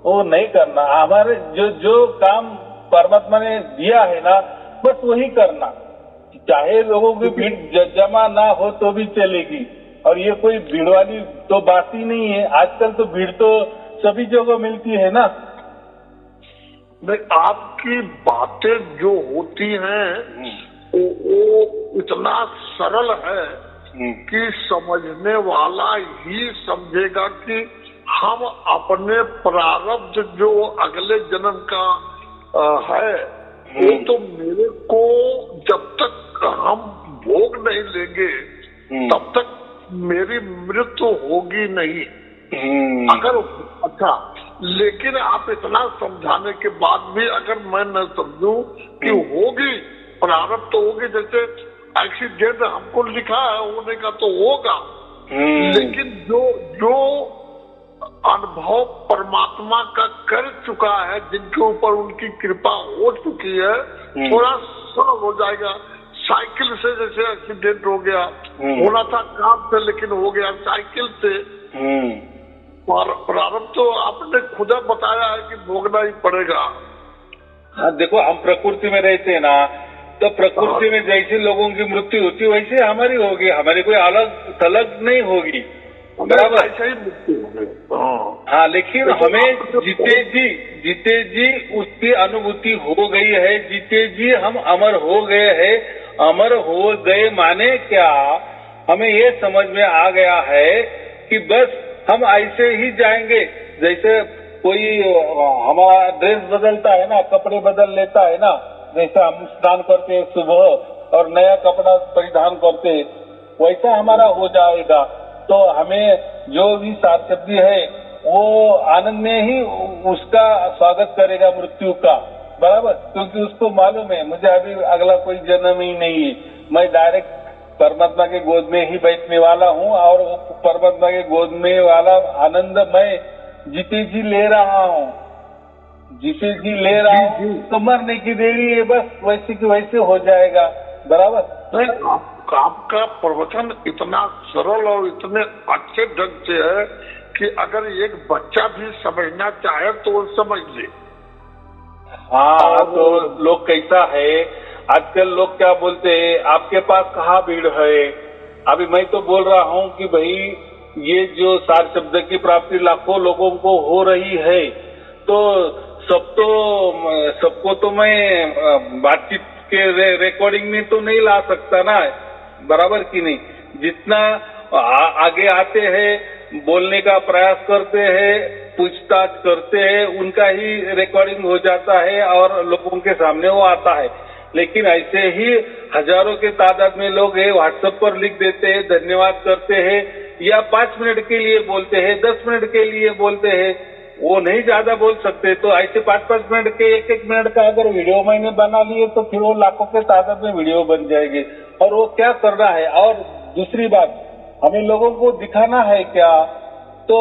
वो नहीं करना। हमारे जो काम परमात्मा ने दिया है ना, बस वही करना, चाहे लोगों की भीड़ जमा ना हो तो भी चलेगी। और ये कोई भीड़ वाली तो बात ही नहीं है, आजकल तो भीड़ तो सभी जगह मिलती है ना। नहीं, आपकी बातें जो होती हैं वो इतना सरल है कि समझने वाला ही समझेगा कि हम अपने प्रारब्ध जो अगले जन्म का है, वो तो मेरे को जब तक हम भोग नहीं लेंगे तब तक मेरी मृत्यु होगी नहीं। अगर अच्छा, लेकिन आप इतना समझाने के बाद भी अगर मैं न समझूं कि होगी, प्रारब्ध तो होगी, जैसे एक्सीडेंट हमको लिखा है होने का तो होगा, लेकिन जो अनुभव परमात्मा का कर चुका है, जिनके ऊपर उनकी कृपा हो चुकी है, थोड़ा सरल हो जाएगा। साइकिल से जैसे एक्सीडेंट हो गया, होना था काम से लेकिन हो गया साइकिल से। और प्रारंभ तो आपने खुदा बताया है कि भोगना ही पड़ेगा। हाँ देखो, हम प्रकृति में रहते हैं ना, तो प्रकृति में जैसे लोगों की मृत्यु होती है वैसे हमारी होगी, हमारी कोई अलग थलग नहीं होगी, बराबर। ऐसा ही मृत्यु होगी। हाँ, लेकिन हमें जीते जी उसकी अनुभूति हो गई है, जीते जी हम अमर हो गए हैं। अमर हो गए माने क्या, हमें ये समझ में आ गया है कि बस हम ऐसे ही जाएंगे। जैसे कोई हमारा ड्रेस बदलता है ना, कपड़े बदल लेता है ना, जैसे हम स्नान करते हैं सुबह और नया कपड़ा परिधान करते हैं, वैसा हमारा हो जाएगा। तो हमें जो भी सार्थव्य है वो आनंद में ही उसका स्वागत करेगा मृत्यु का, बराबर। क्योंकि उसको मालूम है मुझे अभी अगला कोई जन्म ही नहीं है, मैं डायरेक्ट परमात्मा के गोद में ही बैठने वाला हूँ और वो परमात्मा के गोद में वाला आनंद मैं जीते जी ले रहा हूँ, जीते जी ले रहा हूँ। तो मरने की देरी है, बस वैसे की वैसे हो जाएगा, बराबर। आपका प्रवचन इतना सरल और इतने अच्छे ढंग से है कि अगर एक बच्चा भी समझना चाहे तो वो समझ ले। हाँ, तो लोग कैसा है आजकल, लोग क्या बोलते हैं, आपके पास कहाँ भीड़ है। अभी मैं तो बोल रहा हूँ कि भाई ये जो सार शब्द की प्राप्ति लाखों लोगों को हो रही है, तो सबको तो मैं बातचीत के रिकॉर्डिंग में तो नहीं ला सकता ना, बराबर कि नहीं। जितना आगे आते हैं, बोलने का प्रयास करते हैं, पूछताछ करते हैं, उनका ही रिकॉर्डिंग हो जाता है और लोगों के सामने वो आता है। लेकिन ऐसे ही हजारों के तादाद में लोग व्हाट्सएप पर लिख देते हैं, धन्यवाद करते हैं, या 5 मिनट के लिए बोलते हैं, 10 मिनट के लिए बोलते हैं, वो नहीं ज्यादा बोल सकते। तो ऐसे 5-5 मिनट के 1-1 मिनट का अगर वीडियो मैंने बना लिए तो फिर वो लाखों के तादाद में वीडियो बन जाएगी। और वो क्या करना है। और दूसरी बात, हमें लोगों को दिखाना है क्या, तो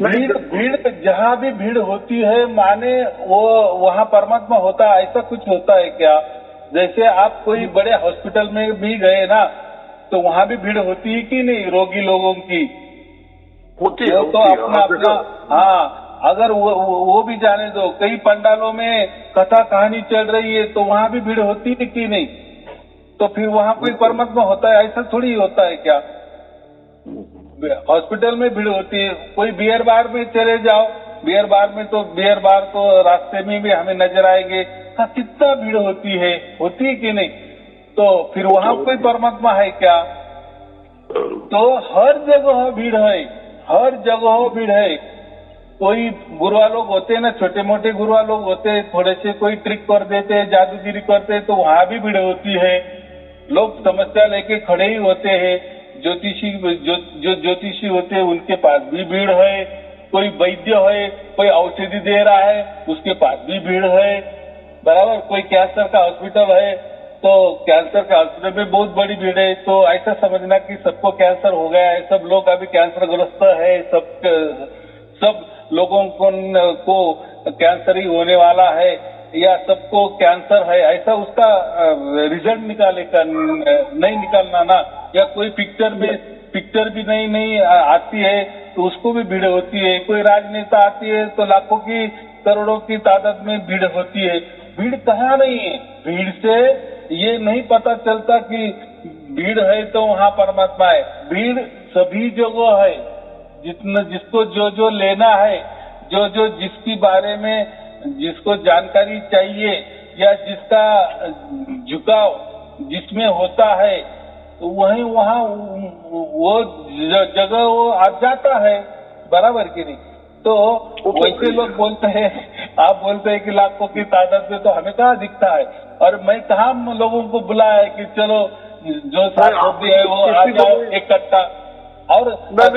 भीड़ जहाँ भी भीड़ होती है माने वो वहाँ परमात्मा होता है, ऐसा कुछ होता है क्या। जैसे आप कोई बड़े हॉस्पिटल में भी गए ना, तो वहाँ भी भीड़ होती है कि नहीं, रोगी लोगों की होती है। तो अपना हाँ, अगर वो भी जाने दो, कई पंडालों में कथा कहानी चल रही है तो वहाँ भी भीड़ होती है कि नहीं। तो फिर वहाँ कोई परमात्मा होता है, ऐसा थोड़ी होता है क्या। हॉस्पिटल में भीड़ होती है, कोई बियर बार में चले जाओ, बियर बार तो रास्ते में भी हमें नजर आएंगे, कितना भीड़ होती है कि नहीं। तो फिर वहाँ कोई परमात्मा है क्या। तो हर जगह भीड़ है, हर जगह भीड़ है। कोई गुरुआ लोग होते हैं ना, छोटे मोटे गुरुआ लोग होते हैं, थोड़े से कोई ट्रिक कर देते हैं, जादूगिरी करते हैं, तो वहाँ भी भीड़ होती है। लोग समस्या लेके खड़े ही होते हैं, जो ज्योतिषी होते हैं उनके पास भी भीड़ है। कोई वैद्य है, कोई औषधि दे रहा है, उसके पास भी भीड़ है, बराबर। कोई कैंसर का हॉस्पिटल है, तो कैंसर के हॉस्पिटल में बहुत बड़ी भीड़ है। तो ऐसा समझना कि सबको कैंसर हो गया है, सब लोग अभी कैंसरग्रस्त है, सब लोगों को कैंसर ही होने वाला है, या सबको कैंसर है, ऐसा उसका रिजल्ट नहीं निकालना ना। या कोई पिक्चर भी नहीं आती है तो उसको भी भीड़ होती है। कोई राजनेता आती है तो लाखों की करोड़ों की तादाद में भीड़ होती है। भीड़ कहाँ नहीं है। भीड़ से ये नहीं पता चलता कि भीड़ है तो वहाँ परमात्मा है। भीड़ सभी जगह है। जिसको जो लेना है, जो जिसकी बारे में जिसको जानकारी चाहिए, या जिसका झुकाव जिसमें होता है, तो वहीं वहाँ वो जगह वो आ जाता है, बराबर कि नहीं। तो वैसे लोग बोलते हैं, आप बोलते हैं कि लाखों की तादाद में, तो हमें कहाँ दिखता है। और मैं कहाँ लोगों को बुलाया है कि चलो जो साथ है वो आ जाओ इकट्ठा। और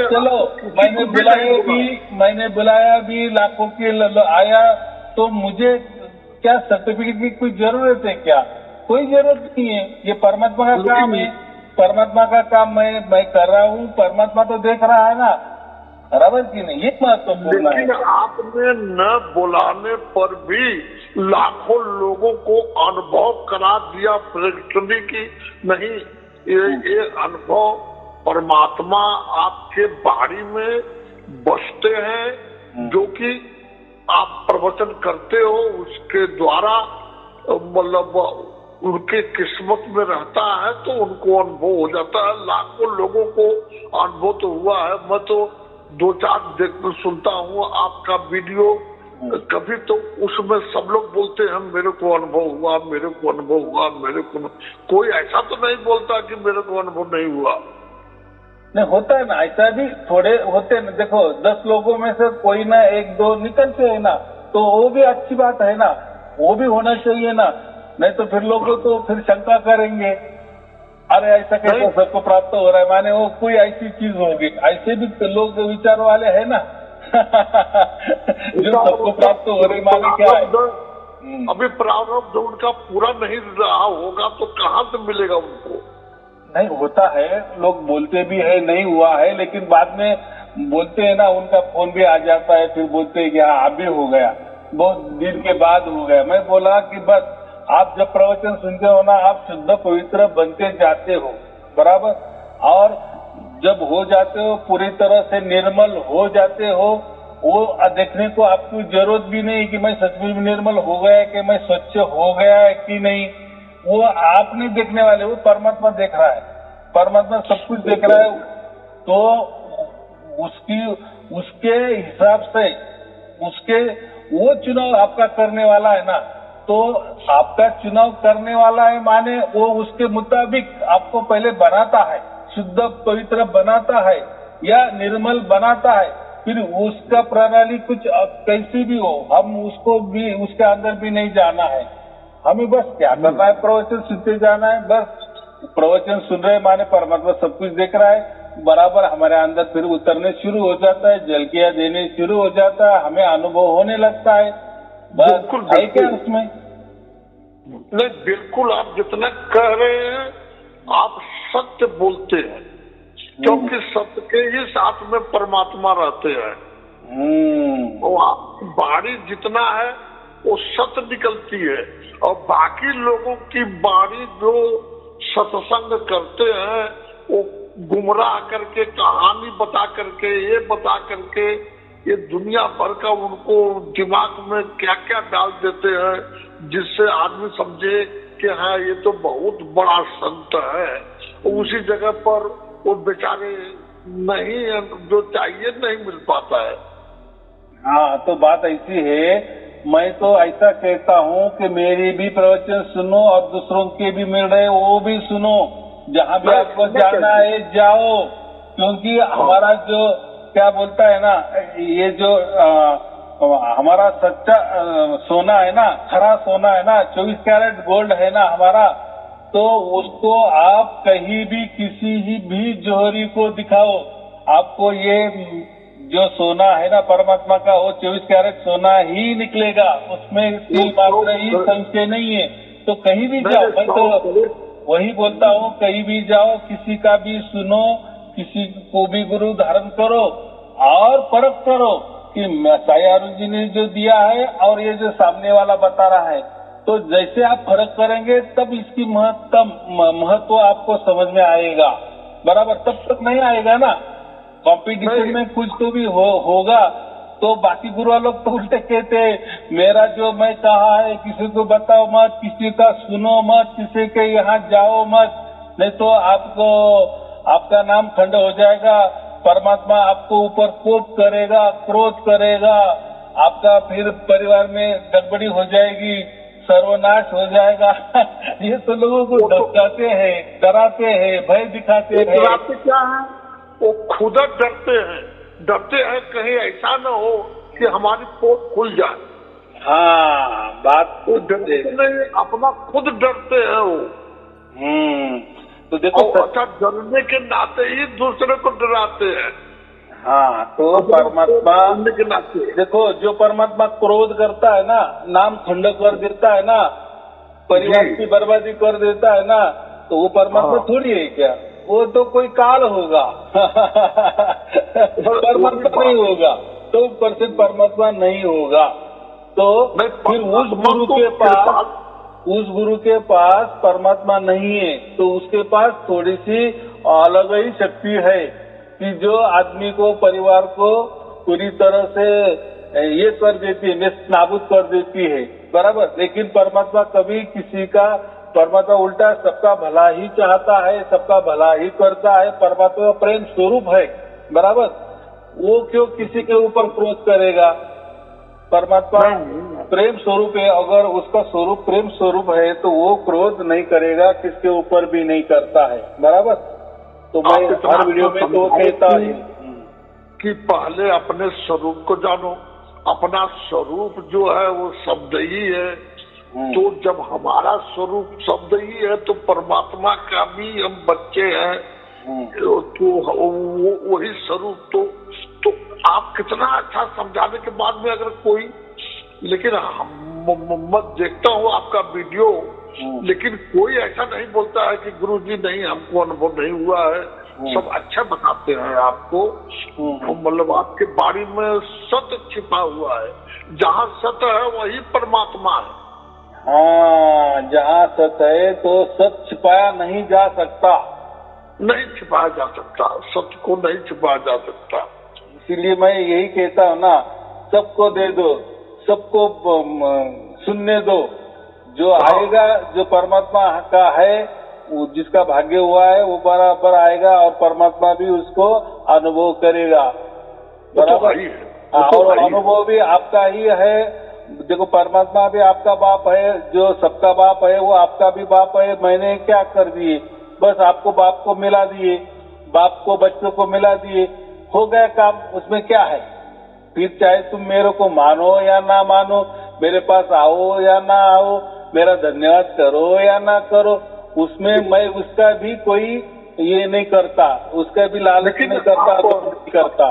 चलो मैंने बुलाया भी लाखों के आया, तो मुझे क्या सर्टिफिकेट की कोई जरूरत है क्या। कोई जरूरत नहीं है। ये परमात्मा का काम है, परमात्मा का काम मैं कर रहा हूँ, परमात्मा तो देख रहा है ना। बराबर की नहीं, ये महत्वपूर्ण है। लेकिन आपने न बुलाने पर भी लाखों लोगों को अनुभव करा दिया प्रकृति की नहीं, ये अनुभव परमात्मा आपके बाड़ी में बसते हैं, जो कि आप प्रवचन करते हो उसके द्वारा, मतलब उनके किस्मत में रहता है तो उनको अनुभव हो जाता है। लाखों लोगों को अनुभव तो हुआ है, मैं तो 2-4 सुनता हूँ आपका वीडियो, कभी तो उसमें सब लोग बोलते हैं मेरे को अनुभव हुआ, मेरे को अनुभव हुआ, मेरे को, कोई ऐसा तो नहीं बोलता कि मेरे को अनुभव नहीं हुआ। नहीं, होता है ना, ऐसा भी थोड़े होते हैं ना। देखो 10 लोगों में से कोई ना 1-2 निकलते हैं ना, तो वो भी अच्छी बात है ना, वो भी होना चाहिए ना। नहीं तो फिर लोग तो फिर शंका करेंगे, अरे ऐसा कैसे सबको प्राप्त हो रहा है, माने वो कोई ऐसी चीज होगी। ऐसे भी तो लोग विचार वाले है ना जो सबको प्राप्त हो रही, माने क्या है। अभी प्रारब्ध उनका पूरा नहीं रहा होगा तो कहाँ से मिलेगा उनको। नहीं होता है, लोग बोलते भी है नहीं हुआ है, लेकिन बाद में बोलते हैं ना, उनका फोन भी आ जाता है, फिर बोलते हैं कि हाँ अब भी हो गया, बहुत दिन के बाद हो गया। मैं बोला कि बस आप जब प्रवचन सुनते हो ना, आप शुद्ध पवित्र बनते जाते हो, बराबर, और जब हो जाते हो पूरी तरह से निर्मल हो जाते हो, वो देखने को आपको जरूरत भी नहीं कि मैं सचमुच में निर्मल हो गया, कि मैं स्वच्छ हो गया है कि नहीं, वो आप नहीं देखने वाले, वो परमात्मा देख रहा है, परमात्मा सब कुछ देख रहा है। तो उसके हिसाब से उसके वो चुनाव आपका करने वाला है ना, तो आपका चुनाव करने वाला है माने वो उसके मुताबिक आपको पहले बनाता है, शुद्ध पवित्र बनाता है या निर्मल बनाता है। फिर उसका प्रणाली कुछ कैसी भी हो, हम उसको भी उसके अंदर भी नहीं जाना है, हमें बस क्या करना है, प्रवचन सुनते जाना है। बस प्रवचन सुन रहे माने परमात्मा सब कुछ देख रहा है, बराबर हमारे अंदर फिर उतरने शुरू हो जाता है, झलकियां देने शुरू हो जाता है, हमें अनुभव होने लगता है। बस है क्या उसमें? नहीं, बिल्कुल आप जितना कह रहे हैं आप सत्य बोलते हैं, क्योंकि सत्य के ही साथ में परमात्मा रहते हैं। वो बाणी जितना है वो सत्य निकलती है, और बाकी लोगों की बाणी जो सत्संग करते हैं वो गुमराह करके, कहानी बता करके, ये बता करके, ये दुनिया भर का उनको दिमाग में क्या क्या डाल देते हैं, जिससे आदमी समझे कि हाँ ये तो बहुत बड़ा संत है। उसी जगह पर वो बेचारे नहीं, जो चाहिए नहीं मिल पाता है। हाँ, तो बात ऐसी है, मैं तो ऐसा कहता हूँ कि मेरी भी प्रवचन सुनो और दूसरों के भी मिल रहे वो भी सुनो, जहाँ भी आपको जाना है जाओ, क्योंकि हमारा जो क्या बोलता है ना, ये जो हमारा सच्चा सोना है ना, खरा सोना है ना, 24 कैरेट गोल्ड है ना हमारा, तो उसको आप कहीं भी किसी भी जोहरी को दिखाओ, आपको ये जो सोना है ना परमात्मा का, वो 24 कैरेट सोना ही निकलेगा, उसमें तिल मात्र ही संशय नहीं है। तो कहीं भी जाओ, मैं तो वही बोलता हूँ, कहीं भी जाओ, किसी का भी सुनो, किसी को भी गुरु धारण करो और परख करो कि सायारू जी ने जो दिया है और ये जो सामने वाला बता रहा है, तो जैसे आप फर्क करेंगे तब इसकी महत्व आपको समझ में आएगा, बराबर। तब तक नहीं आएगा ना, कंपटीशन में कुछ तो भी होगा। तो बाकी गुरु लोग तो उल्टे कहते मेरा जो मैं कहा है किसी को बताओ मत, किसी का सुनो मत, किसी के यहाँ जाओ मत, नहीं तो आपको आपका नाम खंड हो जाएगा, परमात्मा आपको ऊपर कोप करेगा, क्रोध करेगा, आपका फिर परिवार में गड़बड़ी हो जाएगी, सर्वनाश हो जाएगा। ये तो लोगों को धमकाते हैं, डराते हैं, भय दिखाते हैं। क्या है, वो खुद डरते हैं कहीं ऐसा न हो कि हमारी पोत खुल जाए। हाँ, बात वो डरते नहीं, अपना खुद डरते हैं वो। तो देखो, अच्छा, डरने के नाते ही दूसरे को डराते हैं। हाँ, तो परमात्मा के नाते देखो, जो परमात्मा क्रोध करता है ना, नाम खंड कर देता है ना, परिवार की बर्बादी कर देता है ना, तो वो परमात्मा थोड़ी है क्या? वो तो कोई काल होगा परमात्मा नहीं होगा, 100% परमात्मा नहीं होगा। तो फिर उस गुरु के पास परमात्मा नहीं है, तो उसके पास थोड़ी सी अलग ही शक्ति है कि जो आदमी को, परिवार को पूरी तरह से ये कर देती है, नाबूद कर देती है, बराबर। लेकिन परमात्मा कभी किसी का, परमात्मा उल्टा सबका भला ही चाहता है, सबका भला ही करता है। परमात्मा प्रेम स्वरूप है, बराबर। वो क्यों किसी के ऊपर क्रोध करेगा? परमात्मा प्रेम स्वरूप है, अगर उसका स्वरूप प्रेम स्वरूप है तो वो क्रोध नहीं करेगा, किसके ऊपर भी नहीं करता है, बराबर। तो मैं हर वीडियो में तो कहता हूँ कि पहले अपने स्वरूप को जानो। अपना स्वरूप जो है वो शब्द ही है, तो जब हमारा स्वरूप शब्द ही है तो परमात्मा का भी हम बच्चे हैं, तो वही स्वरूप। तो आप कितना अच्छा समझाने के बाद में अगर कोई, लेकिन मैं देखता हूँ आपका वीडियो, लेकिन कोई ऐसा नहीं बोलता है कि गुरुजी नहीं, हमको अनुभव नहीं हुआ है। सब अच्छा बताते हैं आपको, मतलब आपके बारे में सत्य छिपा हुआ है। जहाँ सत्य है वही परमात्मा है। हाँ, जहाँ सत्य है तो सत्य छिपाया नहीं जा सकता, नहीं छिपाया जा सकता, सत्य को नहीं छिपाया जा सकता। इसीलिए मैं यही कहता हूँ ना, सबको दे दो, सबको सुनने दो। जो आएगा, जो परमात्मा का है, वो जिसका भाग्य हुआ है वो बराबर आएगा और परमात्मा भी उसको अनुभव करेगा, बराबर। और अनुभव भी आपका ही है। देखो, परमात्मा भी आपका बाप है, जो सबका बाप है वो आपका भी बाप है। मैंने क्या कर दिए, बस आपको बाप को मिला दिए, बाप को बच्चों को मिला दिए, हो गया काम। उसमें क्या है? फिर चाहे तुम मेरे को मानो या ना मानो, मेरे पास आओ या ना आओ, मेरा धन्यवाद करो या ना करो, उसमें मैं उसका भी कोई ये नहीं करता, उसका भी लालच नहीं करता।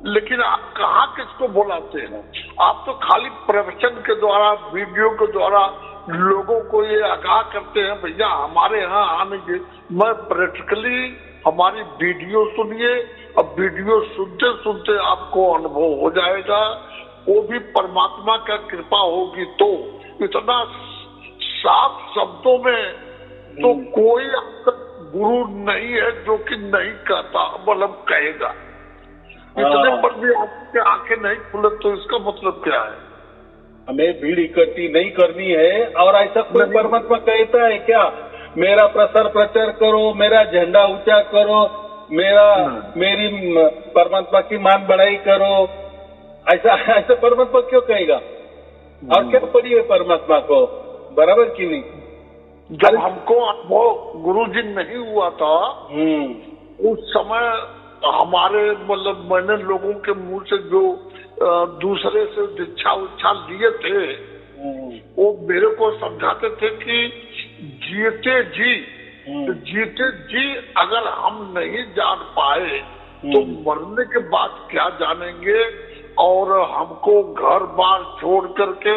लेकिन आप कहाँ किसको बुलाते हैं? आप तो खाली प्रवचन के द्वारा, वीडियो के द्वारा लोगों को ये आगाह करते हैं, भैया हमारे यहाँ आने के। मैं प्रैक्टिकली हमारी वीडियो सुनिए, अब वीडियो सुनते सुनते आपको अनुभव हो जाएगा। वो भी परमात्मा का कृपा होगी तो। इतना साफ शब्दों में तो कोई आपका गुरु नहीं है जो कि नहीं कहता, मतलब कहेगा। इतने पर भी आपकी आंखें नहीं खुले तो इसका मतलब क्या है? हमें भीड़ इकट्ठी नहीं करनी है। और ऐसा कोई परमात्मा कहता है क्या, मेरा प्रसार प्रचार करो, मेरा झंडा ऊंचा करो, मेरी परमात्मा की मान बढ़ाई करो? ऐसा परमात्मा क्यों कहेगा? और क्या पड़ी है परमात्मा को, बराबर की नहीं? जब हमको अनुभव गुरुजी नहीं हुआ था, उस समय हमारे, मतलब मैंने लोगों के मुंह से जो दूसरे से दीक्षा उच्छा लिए थे, वो मेरे को समझाते थे कि जीते जी अगर हम नहीं जान पाए तो मरने के बाद क्या जानेंगे। और हमको घर बार छोड़ करके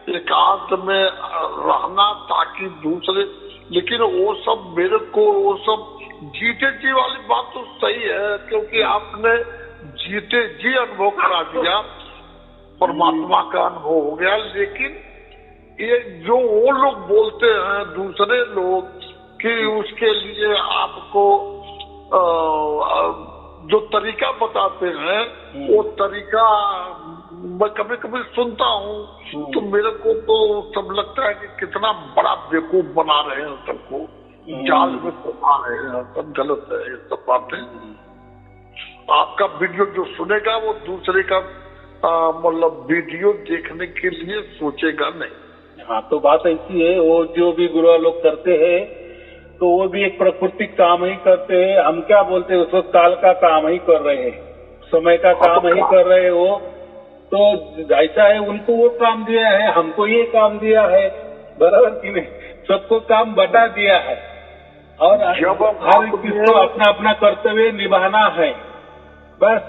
एकांत में रहना ताकि दूसरे, लेकिन वो सब मेरे को, वो सब जीते जी वाली बात तो सही है, क्योंकि आपने जीते जी अनुभव करा दिया, परमात्मा का अनुभव हो गया। लेकिन ये जो वो लोग बोलते हैं दूसरे लोग कि उसके लिए आपको जो तरीका बताते हैं, वो तरीका मैं कभी कभी सुनता हूँ तो मेरे को तो सब लगता है कि कितना बड़ा बेवकूफ बना रहे हैं सबको, जाल में फंसा रहे हैं, सब गलत है ये सब बातें। आपका वीडियो जो सुनेगा वो दूसरे का मतलब वीडियो देखने के लिए सोचेगा नहीं। हाँ, तो बात ऐसी है, वो जो भी गुरु लोग करते हैं तो वो भी एक प्राकृतिक काम ही करते हैं। हम क्या बोलते हैं, उस वक्त काल का काम ही कर रहे हैं, समय का काम ही कर रहे हैं। वो तो ऐसा है, उनको वो काम दिया है, हमको ये काम दिया है, बराबर की नहीं? सबको काम बटा दिया है और हर किसको अपना अपना कर्तव्य निभाना है, बस।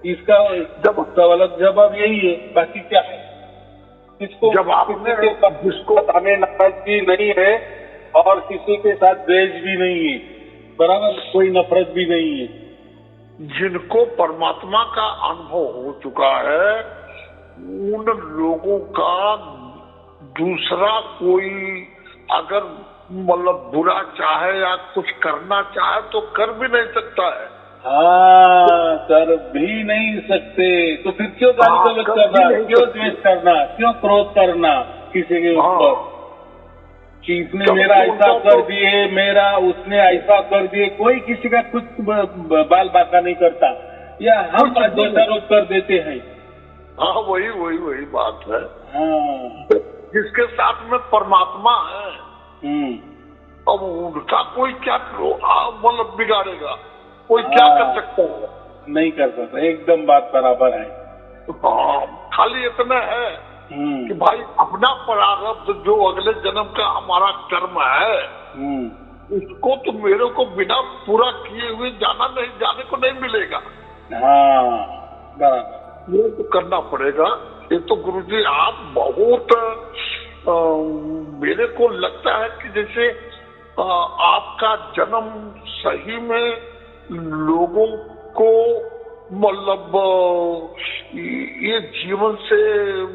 इसका जवाब यही है, बाकी क्या है? इसको जब आपने जिसको हमें नाराजगी नहीं है और किसी के साथ द्वेष भी नहीं है, बराबर, कोई नफरत भी नहीं है। जिनको परमात्मा का अनुभव हो चुका है उन लोगों का दूसरा कोई अगर मतलब बुरा चाहे या कुछ करना चाहे तो कर भी नहीं सकता है। हाँ, कर भी नहीं सकते, तो फिर क्यों गाली गलौज करना, क्यों द्वेष करना, क्यों क्रोध करना किसी के ऊपर कि इसने मेरा ऐसा कर दिए, मेरा उसने ऐसा कर दिए। कोई किसी का कुछ बाल बाका नहीं करता, या हम दोषारोप कर देते हैं। हाँ, वही बात है। हाँ, जिसके साथ में परमात्मा है अब उनका कोई क्या मतलब बिगाड़ेगा, कोई क्या कर सकता है? नहीं कर सकता, एकदम बात बराबर है। हाँ, खाली इतना है कि भाई अपना प्रारब्ध जो अगले जन्म का हमारा कर्म है उसको तो मेरे को बिना पूरा किए हुए जाने को नहीं मिलेगा। हाँ, बराबर, ये तो करना पड़ेगा। ये तो गुरुजी आप बहुत मेरे को लगता है कि जैसे आपका जन्म सही में लोगों को मतलब ये जीवन से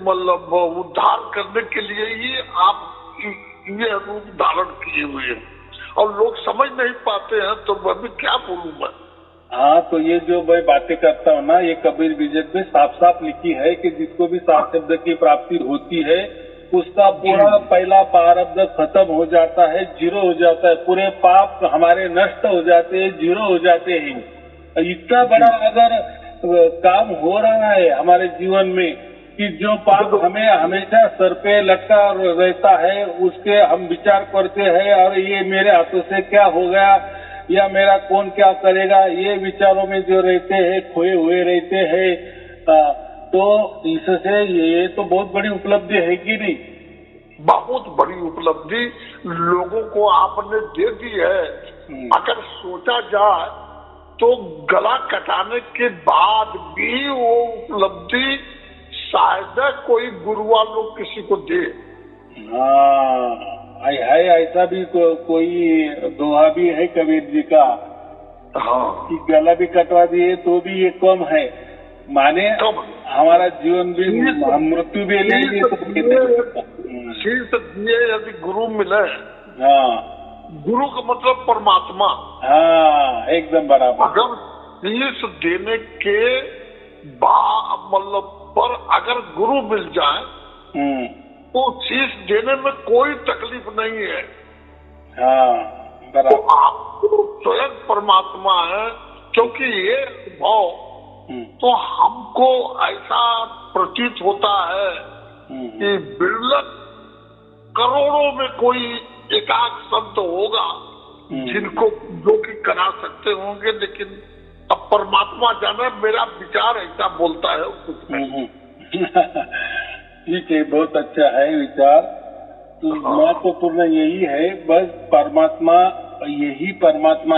मतलब उद्धार करने के लिए ही आप ये रूप धारण किए हुए हैं और लोग समझ नहीं पाते हैं, तो मैं भी क्या बोलूं मैं। हाँ, तो ये जो मैं बातें करता हूँ ना, ये कबीर विजय में साफ साफ लिखी है कि जिसको भी सात शब्द की प्राप्ति होती है उसका पूरा पहला प्रारब्ध खत्म हो जाता है, जीरो हो जाता है, पूरे पाप हमारे नष्ट हो जाते हैं, जीरो हो जाते हैं। इतना बड़ा अगर काम हो रहा है हमारे जीवन में कि जो पाप हमें हमेशा सर पे लटका रहता है उसके हम विचार करते हैं, और ये मेरे हाथों से क्या हो गया या मेरा कौन क्या करेगा, ये विचारों में जो रहते हैं, खोए हुए रहते हैं। तो इससे ये तो बहुत बड़ी उपलब्धि है कि नहीं? बहुत बड़ी उपलब्धि लोगों को आपने दे दी है। अगर सोचा जाए तो गला कटाने के बाद भी वो उपलब्धि शायद कोई गुरुआ लोग किसी को दे। हाँ, है ऐसा भी कोई दोहा भी है कबीर जी का। हाँ, कि गला भी कटवा दिए तो भी ये कम है, माने हमारा जीवन भी मृत्यु भी लेंगे तो शीर्ष दिए यदि गुरु मिले। हाँ, गुरु का मतलब परमात्मा। हाँ, एकदम बराबर। अगर शीर्ष देने के बाद मतलब पर अगर गुरु मिल जाए तो शीर्ष देने में कोई तकलीफ नहीं है। हाँ, बराबर। तो आप स्वयं परमात्मा है, क्योंकि ये भाव तो हमको ऐसा प्रतीत होता है कि बिरला करोड़ों में कोई एकाक संत होगा जिनको जो कि करा सकते होंगे, लेकिन अब परमात्मा जाने, मेरा विचार ऐसा बोलता है कुछ नहीं। ठीक है, बहुत अच्छा है विचार। तो महत्वपूर्ण यही है, बस परमात्मा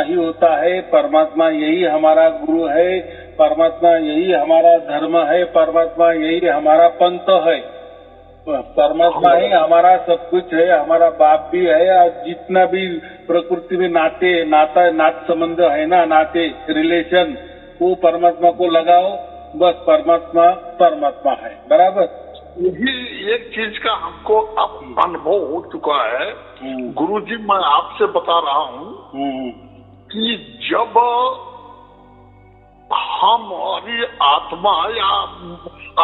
ही होता है, परमात्मा यही हमारा गुरु है, परमात्मा यही हमारा धर्म है, परमात्मा यही हमारा पंथ है, परमात्मा ही हमारा सब कुछ है, हमारा बाप भी है। और जितना भी प्रकृति में नात संबंध है ना, नाते रिलेशन, वो परमात्मा को लगाओ, बस परमात्मा है, बराबर। यही एक चीज का हमको अब अनुभव हो चुका है गुरुजी। मैं आपसे बता रहा हूँ कि जब हमारी आत्मा या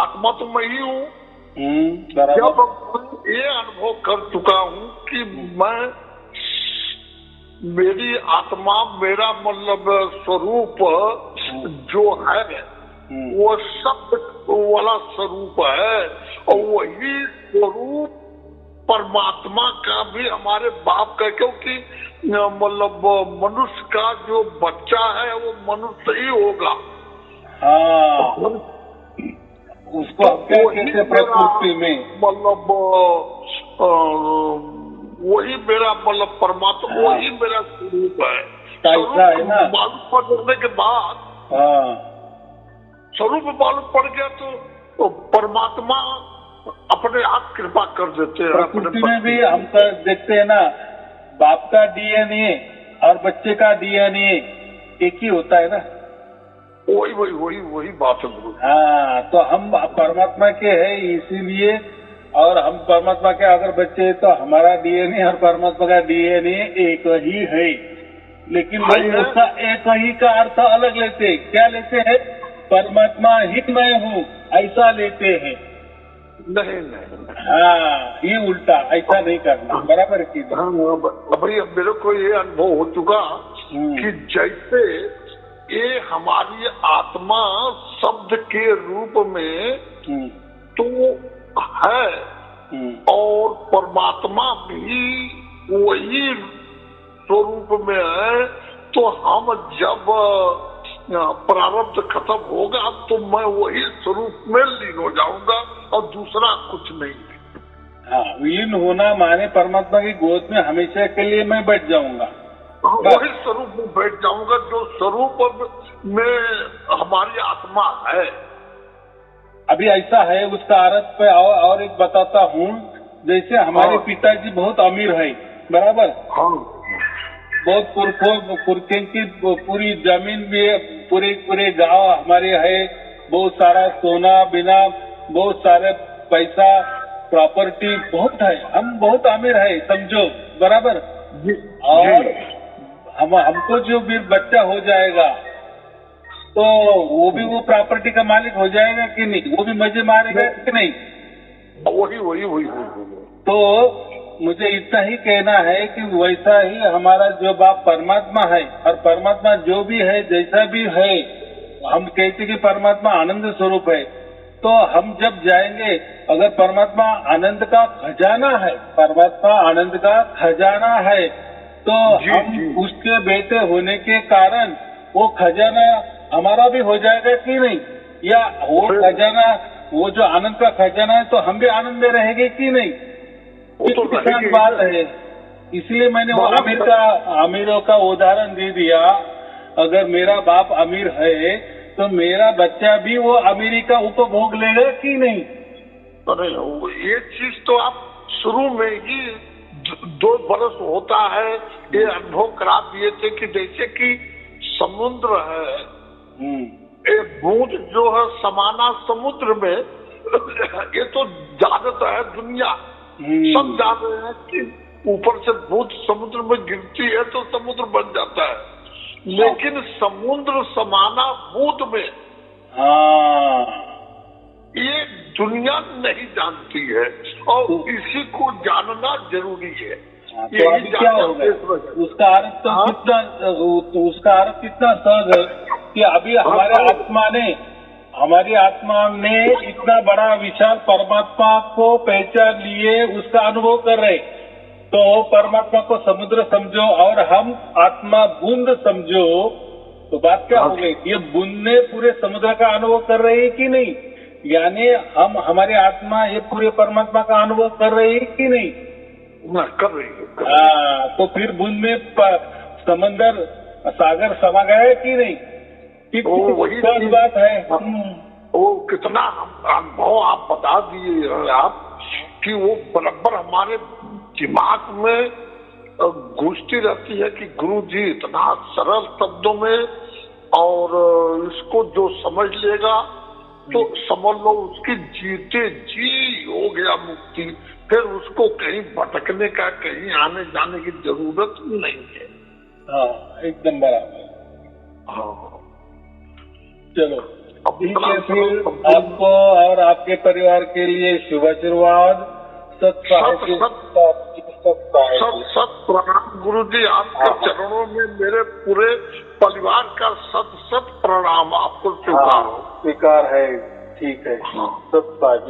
आत्मा तो मैं ही हूँ, जब ये अनुभव कर चुका हूँ कि मैं मेरी आत्मा मेरा मतलब स्वरूप जो है वो शब्द वाला स्वरूप है, और वही स्वरूप परमात्मा का भी हमारे बाप का, क्योंकि मतलब मनुष्य का जो बच्चा है वो मनुष्य ही होगा। हाँ, उसको कैसे प्रकृति में मतलब वही मेरा मतलब परमात्मा वही मेरा स्वरूप है। स्वरूप मालूम पड़ने के बाद स्वरूप मालूम पड़ गया तो परमात्मा अपने आप कृपा कर देते हैं। प्रकृति में भी हम देखते हैं ना, बाप का डीएनए और बच्चे का डीएनए एक ही होता है ना। वही बात है गुरु। हाँ, तो हम परमात्मा के हैं इसीलिए, और हम परमात्मा के अगर बच्चे हैं तो हमारा डीएनए और परमात्मा का डीएनए एक ही है। लेकिन लोग उसका एक ही का अर्थ अलग लेते हैं। क्या लेते हैं? परमात्मा ही मैं हूँ ऐसा लेते हैं। नहीं। हाँ, ये उल्टा, ऐसा नहीं करना। बराबर की भाई अब मेरे को ये अनुभव हो चुका कि जैसे ये हमारी आत्मा शब्द के रूप में तो है और परमात्मा भी वही स्वरूप में है। तो हम जब प्रारब्ध खत्म होगा तो मैं वही स्वरूप में लीन हो जाऊंगा और दूसरा कुछ नहीं। हाँ, विलीन होना माने परमात्मा की गोद में हमेशा के लिए मैं बैठ जाऊंगा। वही स्वरूप में बैठ जाऊंगा जो स्वरूप में हमारी आत्मा है। अभी ऐसा है, उसका अर्थ पे और एक बताता हूँ। जैसे हमारे पिताजी बहुत अमीर है, बराबर। हाँ। बहुत पुरखे की पूरी जमीन भी है, पूरे गांव हमारे है, बहुत सारा सोना बिना, बहुत सारे पैसा प्रॉपर्टी बहुत है, हम बहुत अमीर है समझो, बराबर। और हमको जो भी बच्चा हो जाएगा तो वो भी वो प्रॉपर्टी का मालिक हो जाएगा कि नहीं? वो भी मजे मारेगा कि नहीं? वही। तो मुझे इतना ही कहना है कि वैसा ही हमारा जो बाप परमात्मा है, और परमात्मा जो भी है जैसा भी है, हम कहते कि परमात्मा आनंद स्वरूप है। तो हम जब जाएंगे, अगर परमात्मा आनंद का खजाना है, परमात्मा आनंद का खजाना है, तो हम उसके बेटे होने के कारण वो खजाना हमारा भी हो जाएगा कि नहीं? या वो खजाना, वो जो आनंद का खजाना है, तो हम भी आनंद में रहेंगे कि नहीं? किसान बात है। इसलिए मैंने वो अमीरों का उदाहरण दे दिया। अगर मेरा बाप अमीर है तो मेरा बच्चा भी वो अमीरी का उपभोग लेगा कि नहीं? अरे ये चीज तो आप शुरू में ही 2 बरस होता है ये अनुभव करा दिए थे कि जैसे कि समुद्र है, ये बूंद जो है समाना समुद्र में, ये तो जानता है दुनिया, सब जान रहे हैं कि ऊपर से बूंद समुद्र में गिरती है तो समुद्र बन जाता है, लेकिन समुद्र समाना बूंद में ये दुनिया नहीं जानती है और इसी को जानना जरूरी है। तो अभी क्या होगा? उसका अर्थ तो कितना, उसका अर्थ कितना सहज है कि अभी हमारी आत्मा ने इतना बड़ा विशाल परमात्मा को पहचान लिए, उसका अनुभव कर रहे। तो परमात्मा को समुद्र समझो और हम आत्मा बूंद समझो, तो बात क्या हो गई? ये बूंद ने पूरे समुद्र का अनुभव कर रही है कि नहीं? यानी हमारी आत्मा ये पूरे परमात्मा का अनुभव कर रही है कि नहीं? कर रही है। हाँ, तो फिर बूंद में समंदर सागर समा गया है कि नहीं? वही बात है। वो कितना अनुभव आप बता दिए आप कि वो बराबर हमारे दिमाग में गूंजती रहती है कि गुरु जी इतना सरल शब्दों में, और इसको जो समझ लेगा तो समझ लो उसकी जीते जी हो गया मुक्ति। फिर उसको कहीं भटकने का, कहीं आने जाने की जरूरत नहीं है। हाँ, एकदम बराबर। हाँ, चलो ठीक है, फिर आपको और आपके परिवार के लिए शुभ आशीर्वाद। सत प्रणाम गुरु जी, आपके चरणों में मेरे पूरे परिवार का सत प्रणाम आपको स्वीकार हो। स्वीकार है, ठीक है। सत साहिब।